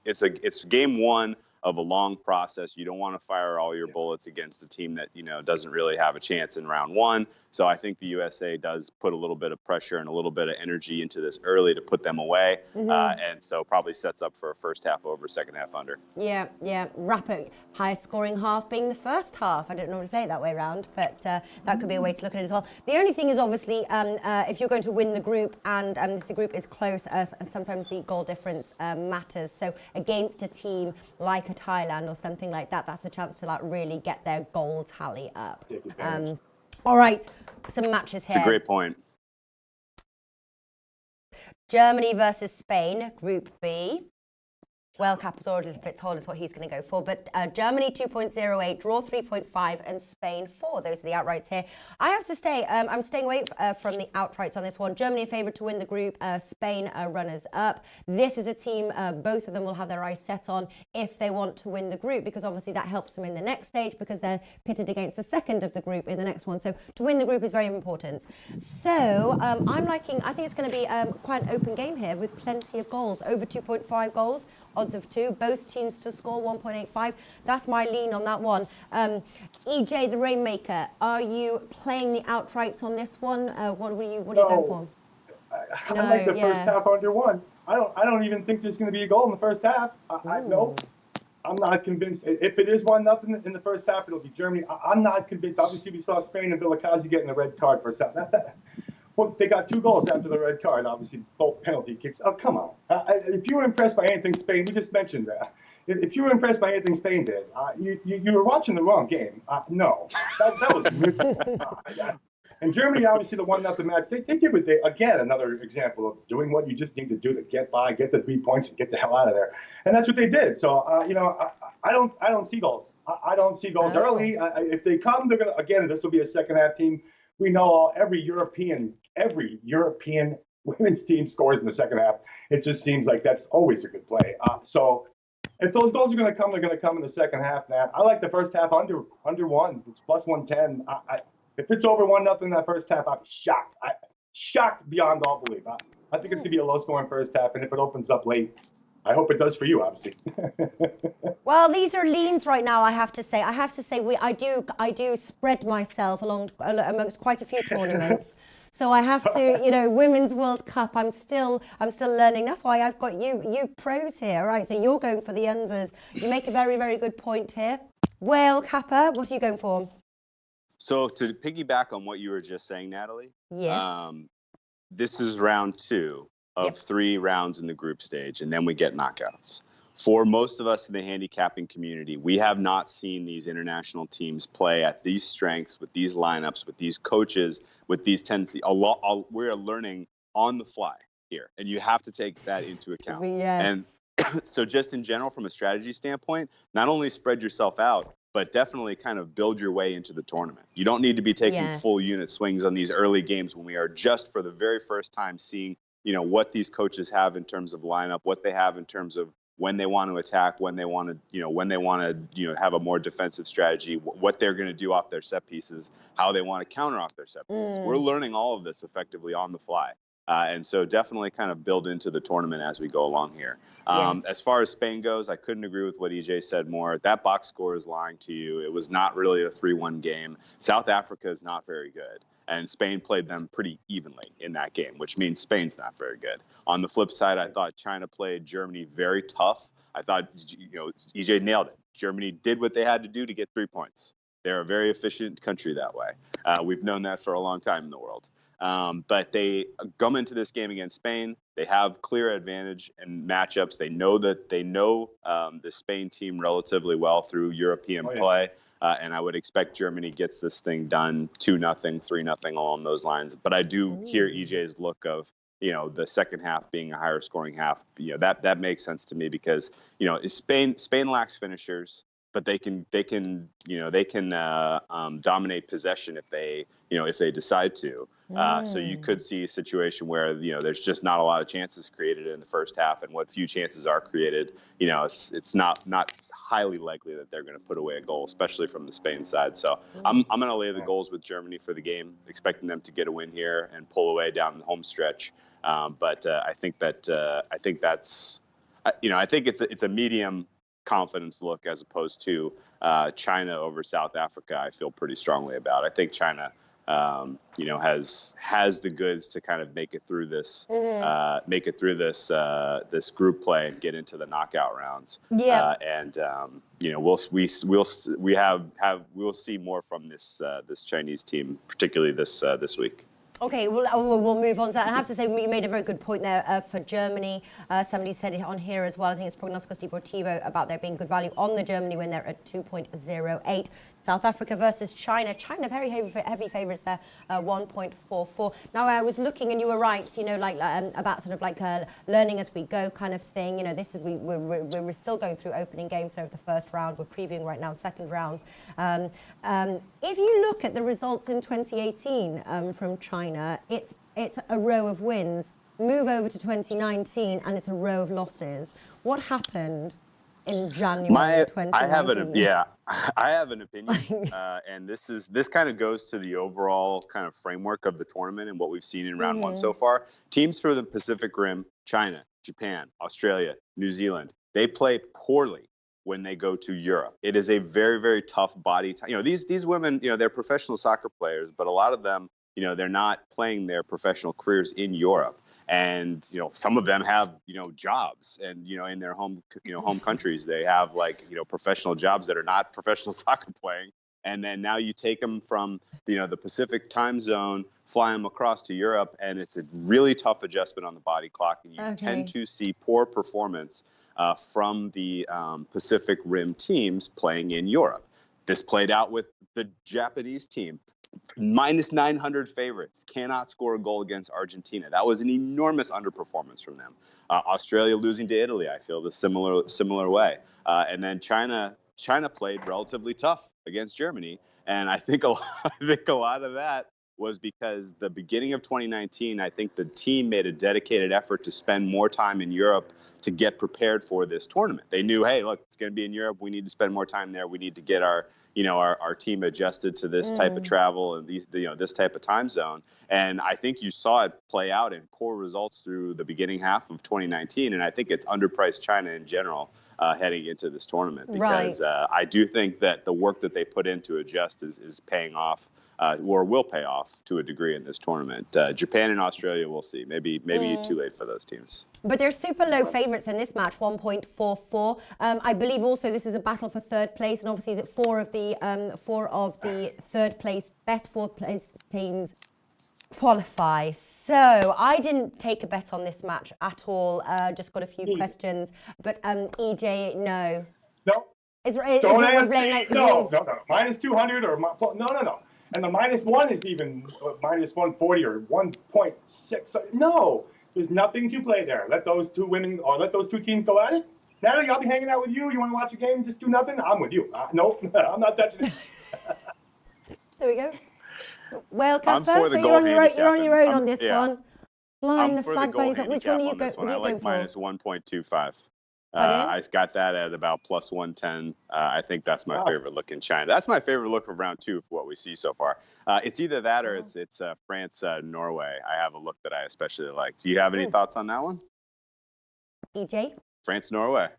It's game one of a long process. You don't want to fire all your bullets against a team that doesn't really have a chance in round one. So I think the USA does put a little bit of pressure and a little bit of energy into this early to put them away, and so probably sets up for a first half over, second half under. Yeah. Rapid, highest scoring half being the first half. I don't normally play it that way around, but that could be a way to look at it as well. The only thing is obviously if you're going to win the group, and if the group is close, sometimes the goal difference matters. So against a team like a Thailand or something like that, that's a chance to really get their goal tally up. All right, some matches here. It's a great point. Germany versus Spain, Group B. Well, Capizor's told us what he's going to go for, but Germany 2.08, draw 3.5, and Spain 4. Those are the outrights here. I have to stay. I'm staying away from the outrights on this one. Germany a favourite to win the group. Spain runners up. This is a team both of them will have their eyes set on if they want to win the group, because obviously that helps them in the next stage because they're pitted against the second of the group in the next one. So to win the group is very important. So I think it's going to be quite an open game here with plenty of goals, over 2.5 goals. Odds of 2, both teams to score 1.85. That's my lean on that one. EJ, the Rainmaker, are you playing the outrights on this one? What are you going for? I like the first half under 1. I don't even think there's going to be a goal in the first half. No, I'm not convinced. If it is 1-0 in the first half, it'll be Germany. I'm not convinced. Obviously, we saw Spain and Vilakazi getting the red card for a second. Well, they got 2 goals after the red card, obviously both penalty kicks. Oh, come on. If you were impressed by anything Spain, we just mentioned that. If you were impressed by anything Spain did, you were watching the wrong game. No, that was miserable. And Germany, obviously the 1-0 match, they did what again, another example of doing what you just need to do to get by, get the 3 points, and get the hell out of there. And that's what they did. So, I don't see goals. I don't see goals early. If they come, they're going to, again, this will be a second half team. we know every European women's team scores in the second half. It just seems like that's always a good play. So if those goals are going to come, they're going to come in the second half. Nat, I like the first half under one. It's plus 110. If it's over 1-0 in that first half, I'd be shocked. Shocked beyond all belief. I think it's going to be a low-scoring first half, and if it opens up late, I hope it does for you, obviously. Well, these are leans right now, I have to say. I do spread myself amongst quite a few tournaments. So I have to, Women's World Cup, I'm still learning. That's why I've got you pros here, right? So you're going for the unders. You make a very, very good point here. Whale Kappa, what are you going for? So to piggyback on what you were just saying, Natalie, yes. This is round 2 of 3 rounds in the group stage, and then we get knockouts. For most of us in the handicapping community, we have not seen these international teams play at these strengths, with these lineups, with these coaches, with these tendencies. We're learning on the fly here, and you have to take that into account. Yes. And so just in general, from a strategy standpoint, not only spread yourself out, but definitely kind of build your way into the tournament. You don't need to be taking full unit swings on these early games when we are just for the very first time seeing, what these coaches have in terms of lineup, what they have in terms of when they want to attack, when they want to, have a more defensive strategy, what they're going to do off their set pieces, how they want to counter off their set pieces. We're learning all of this effectively on the fly. And so definitely kind of build into the tournament as we go along here. As far as Spain goes, I couldn't agree with what EJ said more. That box score is lying to you. It was not really a 3-1 game. South Africa is not very good. And Spain played them pretty evenly in that game, which means Spain's not very good. On the flip side, I thought China played Germany very tough. I thought, EJ nailed it. Germany did what they had to do to get 3 points. They're a very efficient country that way. We've known that for a long time in the world. But they come into this game against Spain. They have clear advantage in matchups. They know the Spain team relatively well through European play. And I would expect Germany gets this thing done 2-0, 3-0 along those lines. But I do hear EJ's look of, the second half being a higher scoring half. That makes sense to me because, Spain lacks finishers, but they can dominate possession if they decide to. So you could see a situation where there's just not a lot of chances created in the first half, and what few chances are created, it's not highly likely that they're going to put away a goal, especially from the Spain side. So I'm going to lay the goals with Germany for the game, expecting them to get a win here and pull away down the home stretch. But I think it's a medium confidence look as opposed to China over South Africa. I feel pretty strongly about. I think China, has the goods to kind of make it through this, this group play and get into the knockout rounds. Yeah. We'll see more from this Chinese team, particularly this week. Okay, we'll move on to that. I have to say, you made a very good point there for Germany. Somebody said it on here as well. I think it's Prognosticos Deportivo about there being good value on the Germany when they're at 2.08. South Africa versus China. China, very heavy favourites there, 1.44. Now, I was looking, and you were right, about sort of learning as we go kind of thing. This is we're still going through opening games of the first round. We're previewing right now second round. If you look at the results in 2018 from China, it's a row of wins. Move over to 2019, and it's a row of losses. What happened in January 2019? I have an opinion, and this kind of goes to the overall kind of framework of the tournament and what we've seen in round one so far. Teams from the Pacific Rim, China, Japan, Australia, New Zealand, they play poorly when they go to Europe. It is a very, very tough body time. These women, they're professional soccer players, but a lot of them, they're not playing their professional careers in Europe. And, some of them have, jobs and, in their home countries, they have professional jobs that are not professional soccer playing. And then now you take them from, the Pacific time zone, fly them across to Europe, and it's a really tough adjustment on the body clock. And you tend to see poor performance from the Pacific Rim teams playing in Europe. This played out with the Japanese team. Minus 900 favorites, cannot score a goal against Argentina. That was an enormous underperformance from them. Australia losing to Italy, I feel the similar way. And then China played relatively tough against Germany, and I think a lot of that was because the beginning of 2019, I think the team made a dedicated effort to spend more time in Europe to get prepared for this tournament. They knew, hey, look, it's going to be in Europe. We need to spend more time there. We need to get our team adjusted to this type of travel and this type of time zone. And I think you saw it play out in poor results through the beginning half of 2019. And I think it's underpriced China in general heading into this tournament, because I do think that the work that they put in to adjust is paying off. Or will pay off to a degree in this tournament. Japan and Australia, we'll see. Maybe too late for those teams. But they're super low favourites in this match, 1.44. I believe also this is a battle for third place, and obviously it's four of the best fourth place teams qualify. So I didn't take a bet on this match at all. Just got a few questions, but EJ, no. No. Don't ask me. No. Minus 200 or no. And the -1 is even minus 140 or 1.6. No, there's nothing to play there. Let those two teams go at it. Natalie, I'll be hanging out with you. You want to watch a game, just do nothing? I'm with you. Nope, I'm not touching it. There we go. Well, Kappa, so you're on your own on this one. Flying the flag bunnies up. Which one are you going for? I like minus 1.25. I got that at about plus 110. I think that's my favorite look in China. That's my favorite look for round 2 for what we see so far. It's either that or it's France, Norway. I have a look that I especially like. Do you have any thoughts on that one? EJ? France, Norway.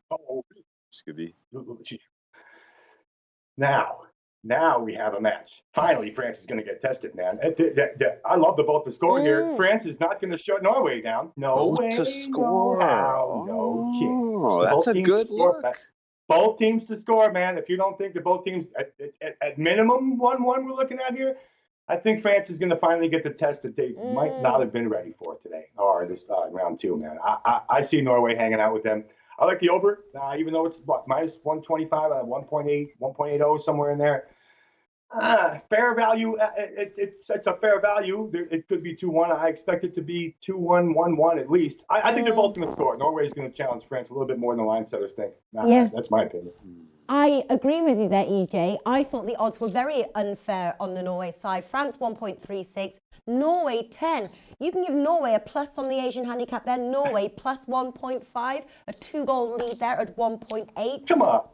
Now we have a match. Finally, France is going to get tested, man. I love the boat to score here. France is not going to shut Norway down. No way. To score. No chance. That's a good look. Both teams to score, man. If you don't think that both teams, at minimum 1-1 we're looking at here, I think France is going to finally get the test that they might not have been ready for today or this round 2, man. I see Norway hanging out with them. I like the over, even though it's minus 125, 1.8, 1.80, somewhere in there. Fair value. It's a fair value. It could be 2-1. I expect it to be 2-1, 1-1 at least. I think they're both going to score. Norway's going to challenge France a little bit more than the line setters think. That's my opinion. I agree with you there, EJ. I thought the odds were very unfair on the Norway side. France 1.36, Norway 10. You can give Norway a plus on the Asian handicap there. Norway plus 1.5, a 2-goal lead there at 1.8. Come on.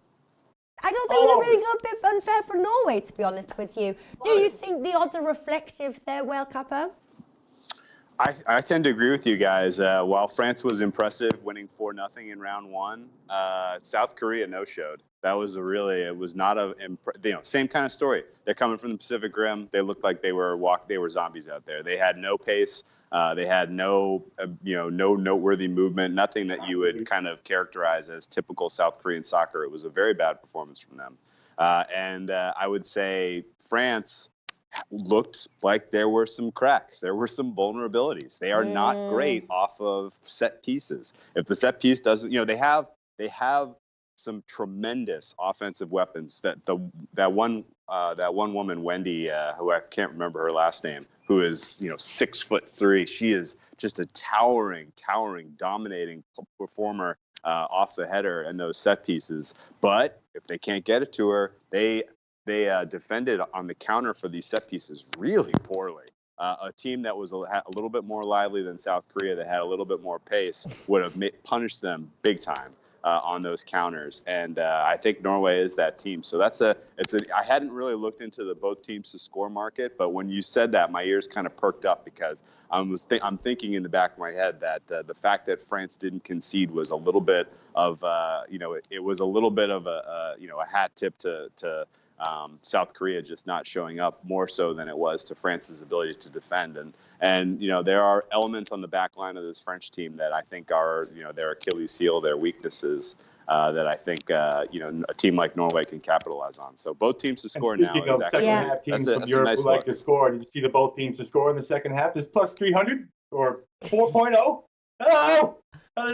I don't think it's a really good bit unfair for Norway, to be honest with you. Do you think the odds are reflective there, Well Kappa? I tend to agree with you guys. While France was impressive, winning 4-0 in round 1, South Korea no-showed. That was same kind of story. They're coming from the Pacific Rim. They looked like they were zombies out there. They had no pace. They had no noteworthy movement, nothing that you would kind of characterize as typical South Korean soccer. It was a very bad performance from them. And I would say France looked like there were some cracks. There were some vulnerabilities. They are not great off of set pieces. If the set piece doesn't, they have some tremendous offensive weapons. That one woman, Wendy, who I can't remember her last name, who is 6'3". She is just a towering, dominating performer off the header and those set pieces. But if they can't get it to her, they defended on the counter for these set pieces really poorly. A team that was a little bit more lively than South Korea, that had a little bit more pace, would have punished them big time on those counters. And I think Norway is that team. So I hadn't really looked into the both teams to score market, but when you said that, my ears kind of perked up, because I'm thinking in the back of my head that the fact that France didn't concede was a little bit of it was a little bit of a hat tip to South Korea just not showing up, more so than it was to France's ability to defend. And there are elements on the back line of this French team that I think are their Achilles heel, their weaknesses, that I think a team like Norway can capitalize on. So both teams to score now. Speaking of second half teams from Europe who like to score, did you see the both teams to score in the second half is plus 300 or 4.0? Hello. I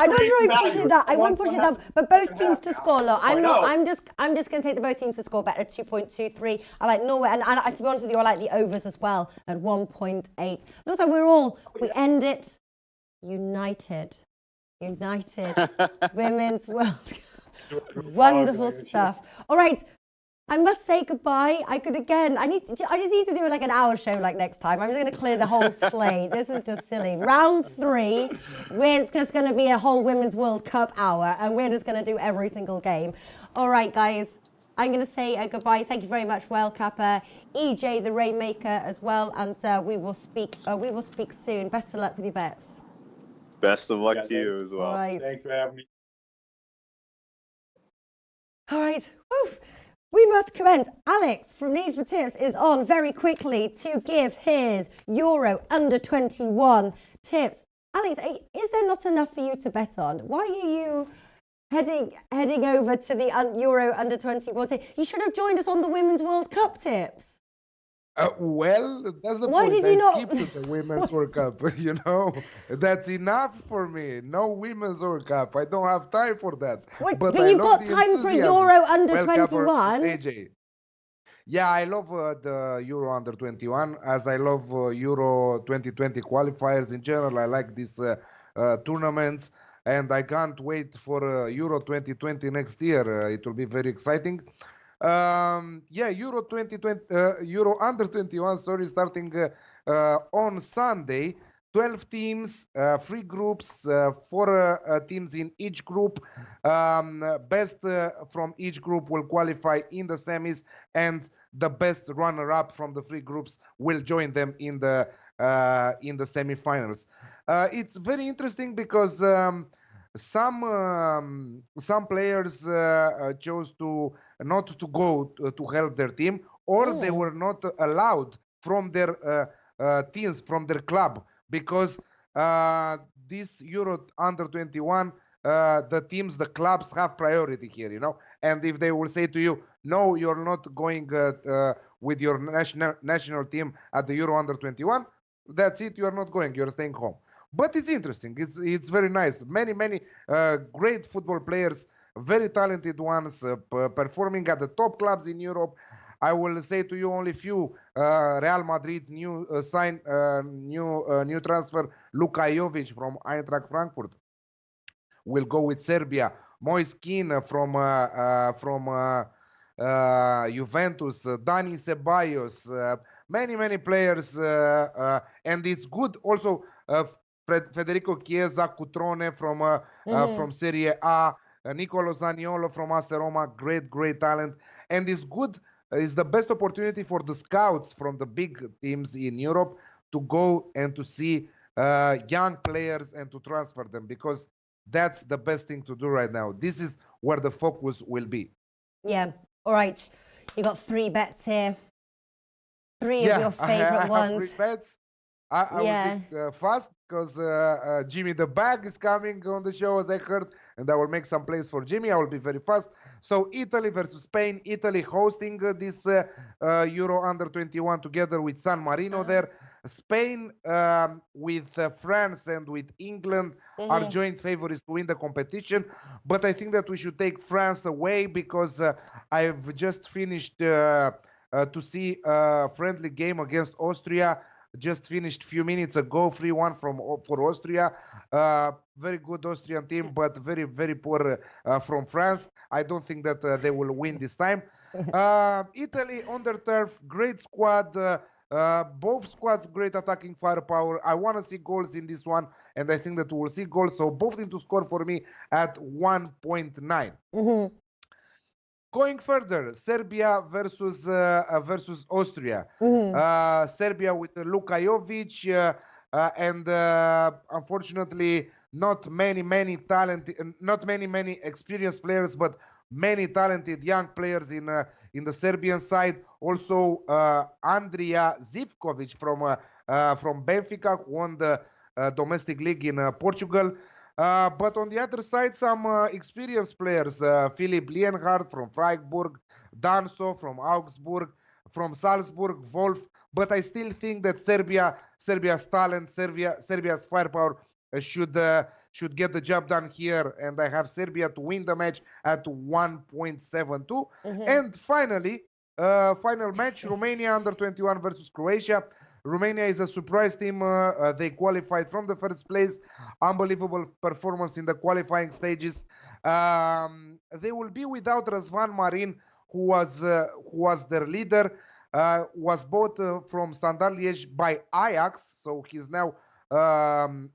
don't really push it that. I won't push it that. But both teams to score. Look, I'm just going to say the both teams to score bet at 2.23. I like Norway, and to be honest with you, I like the overs as well at 1.8. Looks like we end it united. Women's World Cup. Wonderful stuff. All right. I must say goodbye. I could again. I just need to do like an hour show like next time. I'm just going to clear the whole slate. This is just silly. Round 3, it's just going to be a whole Women's World Cup hour, and we're just going to do every single game. All right, guys. I'm going to say goodbye. Thank you very much, Well Kappa, EJ the Rainmaker as well, and we will speak. We will speak soon. Best of luck with your bets. Best of luck to you as well. All right. Thanks for having me. All right. Woo. We must commence. Alex from Need for Tips is on very quickly to give his Euro under-21 tips. Alex, is there not enough for you to bet on? Why are you heading over to the Euro under-21 tip? You should have joined us on the Women's World Cup tips. Well, that's the Why point. did you not- Skipped the Women's World Cup. You know, that's enough for me. No Women's World Cup. I don't have time for that. Wait, but but I you've love got the time for enthusiasm. Euro under Well, Gabor, 21. AJ. Yeah, I love the Euro under 21 as I love Euro 2020 qualifiers in general. I like these tournaments, and I can't wait for Euro 2020 next year. It will be very exciting. Yeah, Euro 2020, Euro under 21, sorry, starting on Sunday. 12 teams, 3 groups, 4 teams in each group. Best from each group will qualify in the semis, and the best runner-up from the 3 groups will join them in the semifinals. It's very interesting because some players chose to not to go to help their team, or they were not allowed from their teams, from their club, because this Euro under 21, the teams, the clubs have priority here, you know. And if they will say to you, no, you're not going with your national team at the Euro under 21, that's it. You are not going. You're staying home. But it's interesting. It's very nice. Many great football players, very talented ones, performing at the top clubs in Europe. I will say to you only few. Real Madrid new transfer Luka Jovic from Eintracht Frankfurt will go with Serbia. Moise Kean from Juventus, Dani Ceballos, many players, and it's good also. Federico Chiesa, Cutrone from Serie A, Nicolo Zaniolo from AS Roma, great talent, and it's good. It's the best opportunity for the scouts from the big teams in Europe to go and to see young players and to transfer them, because that's the best thing to do right now. This is where the focus will be. Yeah. All right. You got 3 bets here. 3 of your favorite ones. I have 3 bets. I will be fast because Jimmy the Bag is coming on the show, as I heard, and I will make some plays for Jimmy. I will be very fast. So Italy versus Spain. Italy hosting this Euro under 21 together with San Marino there. Spain with France and with England are joint favorites to win the competition. But I think that we should take France away because I've just finished to see a friendly game against Austria. Just finished a few minutes ago, 3-1 for Austria. Very good Austrian team, but very poor from France. I don't think that they will win this time. Italy on their turf, great squad. Both squads, great attacking firepower. I want to see goals in this one, and I think that we will see goals. So both teams to score for me at 1.9. Going further, Serbia versus Austria. Serbia with Luka Jovic and unfortunately not many talented, not many experienced players, but many talented young players in the Serbian side. Also, Andrija Zivkovic from Benfica, who won the domestic league in Portugal. But on the other side, some experienced players, Philipp Lienhardt from Freiburg, Danso from Augsburg, from Salzburg, Wolf. But I still think that Serbia's talent, Serbia's firepower should get the job done here. And I have Serbia to win the match at 1.72. And finally, final match, Romania under 21 versus Croatia. Romania is a surprise team. They qualified from the first place. Unbelievable performance in the qualifying stages. They will be without Razvan Marin, who was their leader, was bought from Standard Liège by Ajax, so he's now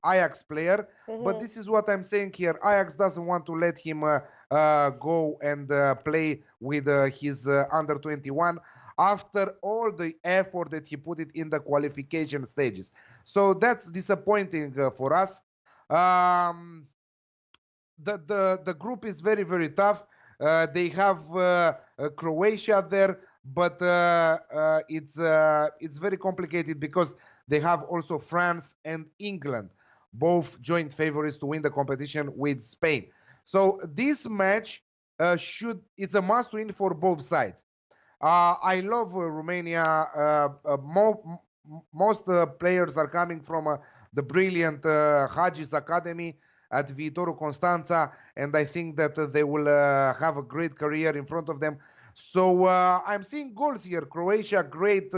Ajax player. But this is what I'm saying here. Ajax doesn't want to let him go and play with his under 21 after all the effort that he put it in the qualification stages. So that's disappointing for us. The group is very, very tough. They have Croatia there, but it's very complicated because they have also France and England, both joint favorites to win the competition with Spain. So this match it's a must-win for both sides. I love Romania. Most players are coming from the brilliant Hagis Academy at Viitorul Constanța, and I think that they will have a great career in front of them. So I'm seeing goals here. Croatia, great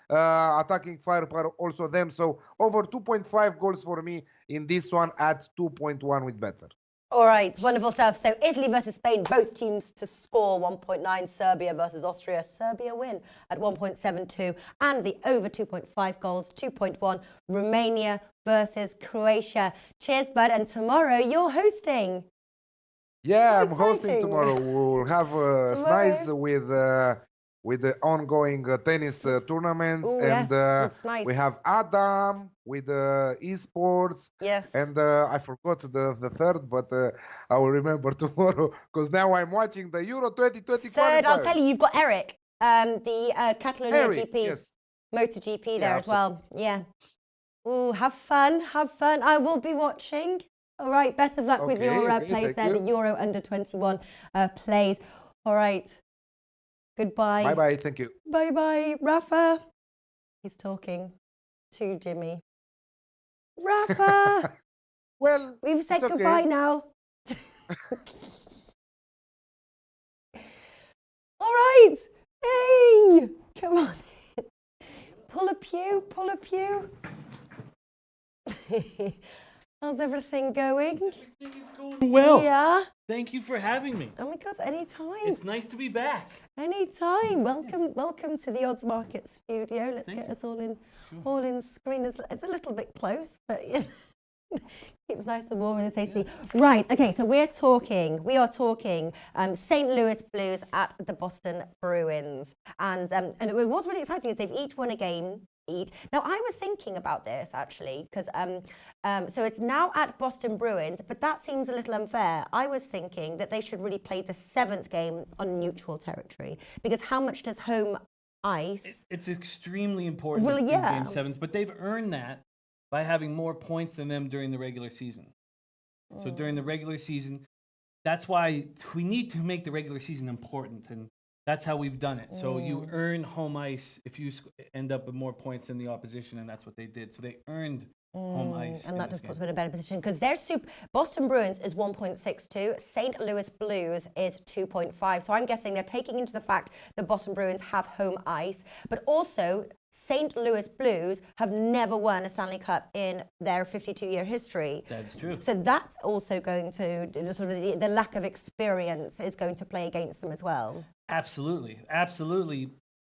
attacking firepower, also them. So over 2.5 goals for me in this one at 2.1 with better. All right, wonderful stuff. So Italy versus Spain, both teams to score 1.9. Serbia versus Austria, Serbia win at 1.72. And the over 2.5 goals, 2.1. Romania versus Croatia. Cheers, bud. And tomorrow you're hosting. Yeah, I'm hosting tomorrow. We'll have nice with the ongoing tennis tournaments. Ooh, and yes, it's nice. We have Adam with esports. Yes. And I forgot the third, but I will remember tomorrow because now I'm watching the Euro 2020 Third, qualifiers. I'll tell you, you've got Eric, the Catalonia GP, yes. MotoGP there as well. Yeah. Ooh, have fun, have fun. I will be watching. All right, best of luck with your plays there, the Euro under 21 plays. All right. Goodbye. Bye-bye. Thank you. Bye-bye. Rafa. He's talking to Jimmy. Rafa. Well, we've said goodbye now. All right. Hey, come on. Pull a pew, pull a pew. How's everything going? Everything is going well. Yeah. Thank you for having me. Oh my God, anytime. It's nice to be back. Anytime. Welcome to the Oddsmarket studio. Let's get us all in screen. It's a little bit close, but keeps nice and warm and tasty. Right. Okay. So we are talking St. Louis Blues at the Boston Bruins, and what's really exciting is they've each won a game. Now, I was thinking about this actually because so it's now at Boston Bruins, but that seems a little unfair. I was thinking that they should really play the 7th game on neutral territory because how much does home ice? It's extremely important in Game 7s, but they've earned that by having more points than them during the regular season. So during the regular season, that's why we need to make the regular season important, and that's how we've done it. So you earn home ice if you end up with more points than the opposition, and that's what they did. So they earned home ice. And that just puts them in a better position because their Boston Bruins is 1.62, St. Louis Blues is 2.5. So I'm guessing they're taking into the fact that Boston Bruins have home ice, but also St. Louis Blues have never won a Stanley Cup in their 52-year history. That's true. So that's also going to, sort of the lack of experience is going to play against them as well. Absolutely. Absolutely.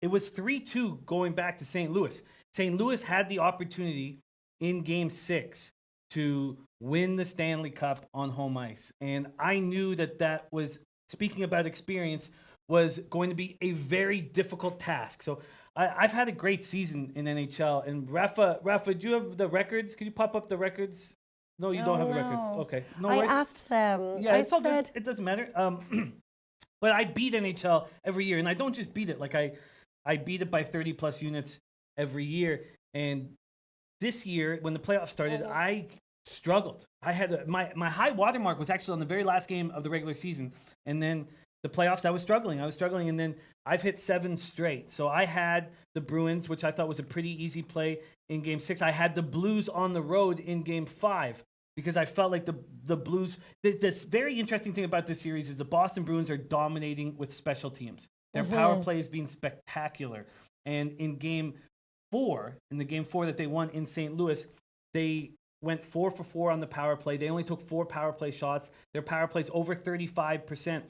It was 3-2 going back to St. Louis. St. Louis had the opportunity in Game 6 to win the Stanley Cup on home ice. And I knew that was, speaking about experience, was going to be a very difficult task. So I've had a great season in NHL. And Rafa, do you have the records? Can you pop up the records? No, you don't have the records. Okay. No worries. I asked them. Yeah, it's all good. It doesn't matter. But I beat NHL every year. And I don't just beat it. Like I beat it by 30 plus units every year. And this year, when the playoffs started, I struggled. I had my high watermark was actually on the very last game of the regular season. And then the playoffs, I was struggling. And then I've hit 7 straight. So I had the Bruins, which I thought was a pretty easy play in Game 6. I had the Blues on the road in Game 5 because I felt like the Blues. This very interesting thing about this series is the Boston Bruins are dominating with special teams. Their power play has been spectacular. And in Game 4, that they won in St. Louis, they went 4 for 4 on the power play. They only took 4 power play shots. Their power play's over 35%.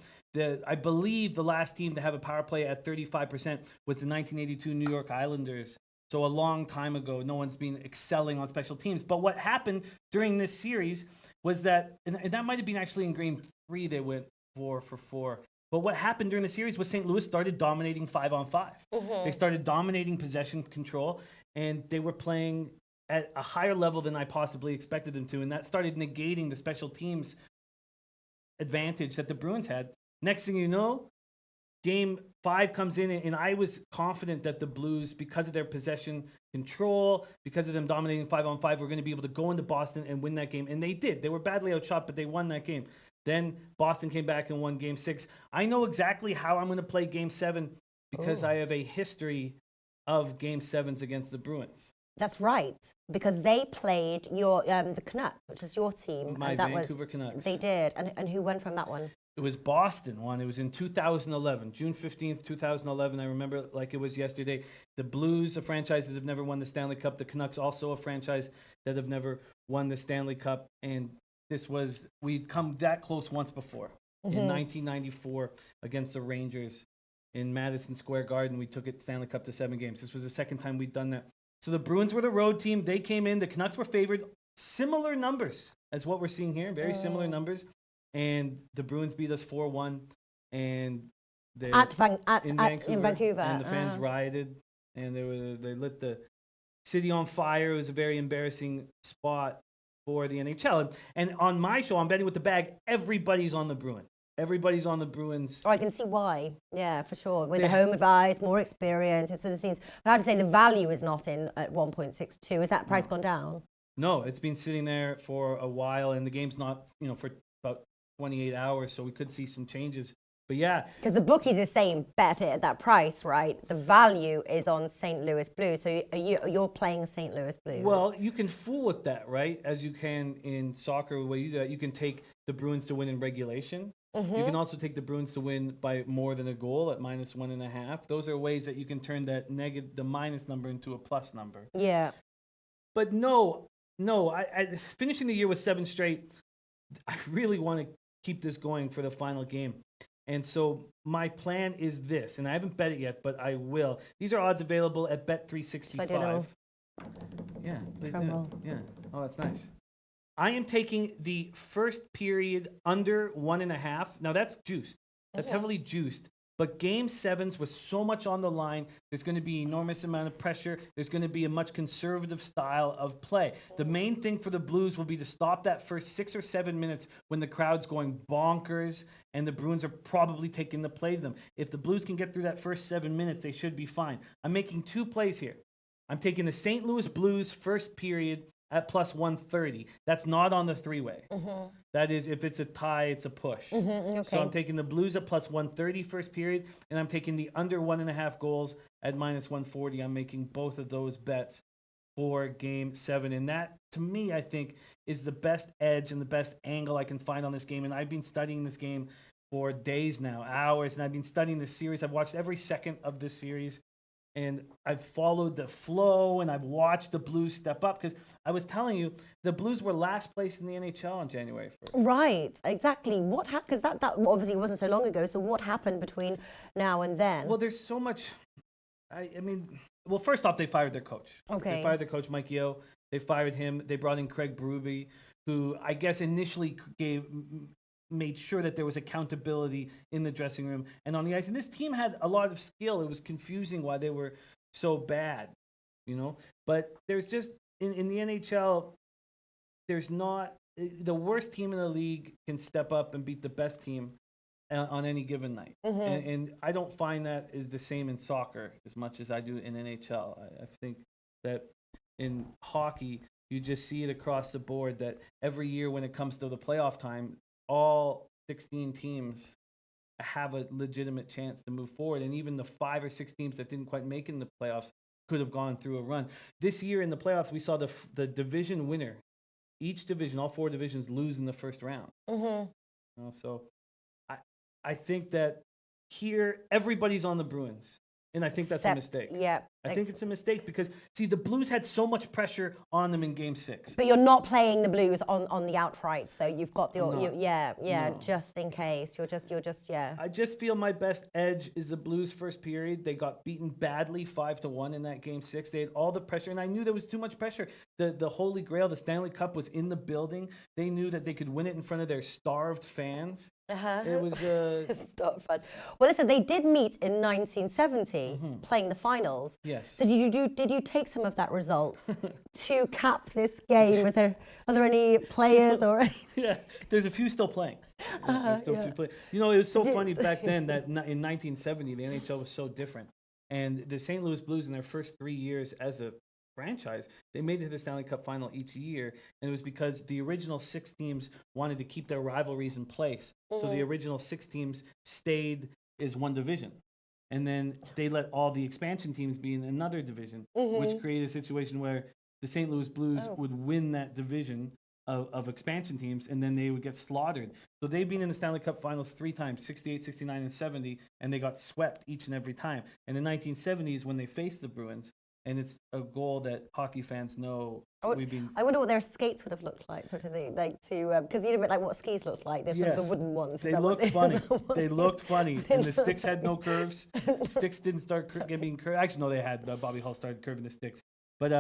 I believe the last team to have a power play at 35% was the 1982 New York Islanders. So a long time ago, no one's been excelling on special teams. But what happened during this series was that, and that might have been actually in Game 3, they went 4 for 4. But what happened during the series was St. Louis started dominating 5-on-5. They started dominating possession control, and they were playing at a higher level than I possibly expected them to. And that started negating the special teams advantage that the Bruins had. Next thing you know, Game 5 comes in, and I was confident that the Blues, because of their possession control, because of them dominating 5-on-5, were going to be able to go into Boston and win that game. And they did. They were badly outshot, but they won that game. Then Boston came back and won Game 6. I know exactly how I'm going to play Game 7 because I have a history of Game 7s against the Bruins. That's right, because they played the Canucks, which is your team. My and that Vancouver Canucks. They did. And who won from that one? It was Boston won. It was in 2011, June 15th, 2011. I remember it like it was yesterday. The Blues, a franchise that have never won the Stanley Cup. The Canucks, also a franchise that have never won the Stanley Cup. And we'd come that close once before. In 1994 against the Rangers in Madison Square Garden. We took it Stanley Cup to 7 games. This was the second time we'd done that. So the Bruins were the road team. They came in. The Canucks were favored. Similar numbers as what we're seeing here. Very similar numbers. And the Bruins beat us 4-1. And they in Vancouver. And the fans rioted. And they lit the city on fire. It was a very embarrassing spot for the NHL. And on my show, on Betting with the Bag, everybody's on the Bruins. Everybody's on the Bruins. Oh, I can see why. Yeah, for sure. With the home advice, more experience, it sort of seems. But I have to say the value is not in at 1.62. Is that price gone down? No, it's been sitting there for a while, and the game's not, for about 28 hours, so we could see some changes. But yeah. Because the bookies are saying bet it at that price, right? The value is on St. Louis Blues. So you're playing St. Louis Blues. Well, you can fool with that, right? As you can in soccer, the way you do that, you can take the Bruins to win in regulation. You can also take the Bruins to win by more than a goal at -1.5. Those are ways that you can turn that the minus number into a plus number. Yeah. But no, I finishing the year with 7 straight, I really want to keep this going for the final game. And so my plan is this, and I haven't bet it yet, but I will. These are odds available at Bet365. Yeah, please do. Yeah. Oh, that's nice. I am taking the first period under 1.5. Now that's juiced. That's heavily juiced. But Game 7s was so much on the line. There's going to be an enormous amount of pressure. There's going to be a much conservative style of play. The main thing for the Blues will be to stop that first 6 or 7 minutes when the crowd's going bonkers and the Bruins are probably taking the play to them. If the Blues can get through that first 7 minutes, they should be fine. I'm making 2 plays here. I'm taking the St. Louis Blues first period at +130. That's not on the 3-way. That is, if it's a tie, it's a push. Okay. So I'm taking the Blues at +130 first period, and I'm taking the under 1.5 goals at -140. I'm making both of those bets for Game 7. And that, to me, I think, is the best edge and the best angle I can find on this game. And I've been studying this game for days now, hours, and I've been studying this series. I've watched every second of this series. And I've followed the flow, and I've watched the Blues step up, because I was telling you, the Blues were last place in the NHL on January 1st. Right, exactly. What happened? Because that obviously wasn't so long ago. So what happened between now and then? Well, there's so much. I mean, well, first off, they fired their coach. Okay. They fired their coach, Mike Yeo. They fired him. They brought in Craig Berube, who I guess initially made sure that there was accountability in the dressing room and on the ice. And this team had a lot of skill. It was confusing why they were so bad, But there's just, in the NHL, there's not, the worst team in the league can step up and beat the best team on any given night. And I don't find that is the same in soccer as much as I do in NHL. I think that in hockey, you just see it across the board that every year when it comes to the playoff time, all 16 teams have a legitimate chance to move forward. And even the 5 or 6 teams that didn't quite make it in the playoffs could have gone through a run. This year in the playoffs, we saw the division winner. Each division, all 4 divisions, lose in the first round. So I think that here, everybody's on the Bruins. And I think that's a mistake. Yeah. I think it's a mistake because, see, the Blues had so much pressure on them in Game 6. But you're not playing the Blues on the outrights, though. You've got the No. just in case. You're just I just feel my best edge is the Blues first period. They got beaten badly 5-1 in that Game 6. They had all the pressure, and I knew there was too much pressure. The Holy Grail, the Stanley Cup, was in the building. They knew that they could win it in front of their starved fans. It was Stop fun. Well, listen, they did meet in 1970, playing the finals. Yes. So did you take some of that result to cap this game? Are there any players or? Yeah, there's a few still playing. You know, it was so funny back then that in 1970 the NHL was so different, and the St. Louis Blues in their first 3 years as a franchise, they made it to the Stanley Cup Final each year, and it was because the original 6 teams wanted to keep their rivalries in place. So the original 6 teams stayed as one division, and then they let all the expansion teams be in another division, which created a situation where the St. Louis Blues would win that division of expansion teams, and then they would get slaughtered. So they've been in the Stanley Cup Finals 3 times, 68, 69, and 70, and they got swept each and every time. And in the 1970s, when they faced the Bruins, and it's a goal that hockey fans know. I wonder what their skates would have looked like, sort of thing, like to because you know, a bit like what skis look like. They're sort of the wooden ones. They looked funny. They looked funny, and the sticks had no curves. Sticks didn't start getting curved. Actually, no, they had. Bobby Hull started curving the sticks. But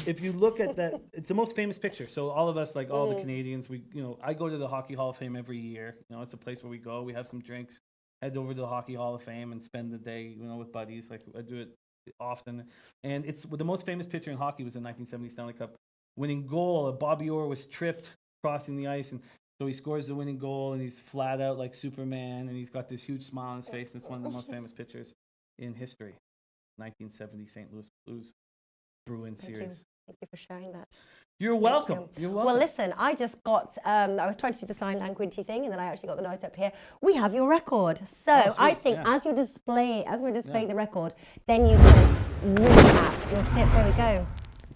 if you look at that, it's the most famous picture. So all of us, like all the Canadians, I go to the Hockey Hall of Fame every year. You know, it's a place where we go. We have some drinks, head over to the Hockey Hall of Fame, and spend the day, with buddies. Like I do it often, and it's the most famous picture in hockey was the 1970 Stanley Cup winning goal. Bobby Orr was tripped crossing the ice, and so he scores the winning goal, and he's flat out like Superman, and he's got this huge smile on his face, and it's one of the most famous pictures in history. 1970 St. Louis Blues Bruins series. Thank you for sharing that. You're welcome. You're welcome. Well, listen, I just got, I was trying to do the sign language thing, and then I actually got the note up here. We have your record. So I think as we're displaying the record, then you can recap your tip. There we go.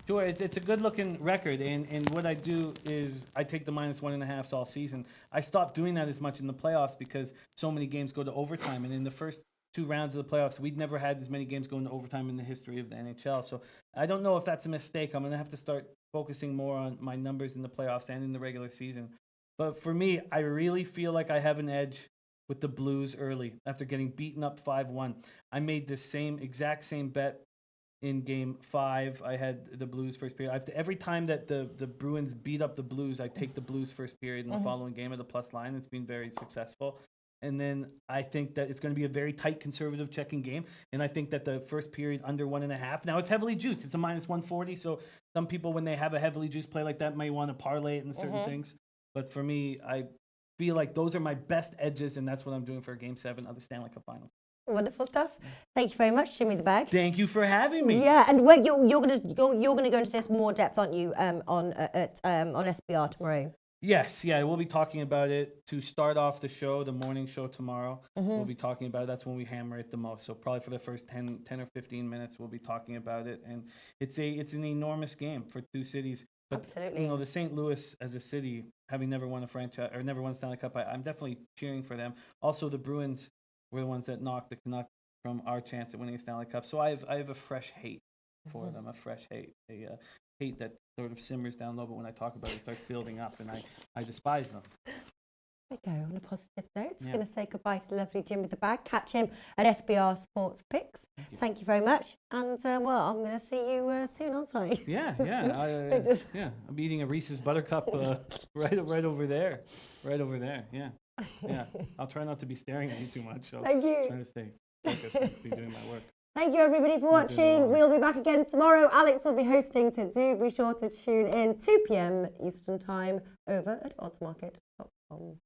Sure, it's a good-looking record, and what I do is I take the -1.5s all season. I stopped doing that as much in the playoffs because so many games go to overtime, and in the first 2 rounds of the playoffs, we'd never had as many games going to overtime in the history of the NHL. So I don't know if that's a mistake. I'm going to have to start focusing more on my numbers in the playoffs and in the regular season. But for me, I really feel like I have an edge with the Blues early after getting beaten up 5-1. I made this exact same bet in Game 5. I had the Blues first period. Every time that the Bruins beat up the Blues, I take the Blues first period in the following game at the plus line. It's been very successful. And then I think that it's going to be a very tight, conservative checking game. And I think that the first period under 1.5. Now, it's heavily juiced. It's a -140. So some people, when they have a heavily juiced play like that, may want to parlay it into certain things. But for me, I feel like those are my best edges, and that's what I'm doing for Game 7 of the Stanley Cup Final. Wonderful stuff. Thank you very much, Jimmy the Bag. Thank you for having me. Yeah, and you're gonna go into this more depth, aren't you? On SBR tomorrow. Yes, we'll be talking about it to start off the show, the morning show tomorrow. We'll be talking about it. That's when we hammer it the most. So probably for the first 10 or 15 minutes, we'll be talking about it. And it's an enormous game for 2 cities. But, absolutely. The St. Louis as a city, having never won a franchise or never won a Stanley Cup, I'm definitely cheering for them. Also, the Bruins were the ones that knocked the Canucks from our chance at winning a Stanley Cup. So I have a fresh hate for them, a fresh hate, a hate that sort of simmers down low, but when I talk about it, it starts building up, and I despise them. There we go. On a positive note, we're going to say goodbye to the lovely Jim with the Bag. Catch him at SBR Sports Picks. Thank you very much. And, I'm going to see you soon, aren't I? Yeah. I'm eating a Reese's Buttercup right over there. Right over there, yeah. I'll try not to be staring at you too much. Thank you. Trying to stay focused and be doing my work. Thank you, everybody, for watching. We'll be back again tomorrow. Alex will be hosting to do. Be sure to tune in 2 p.m. Eastern Time over at oddsmarket.com.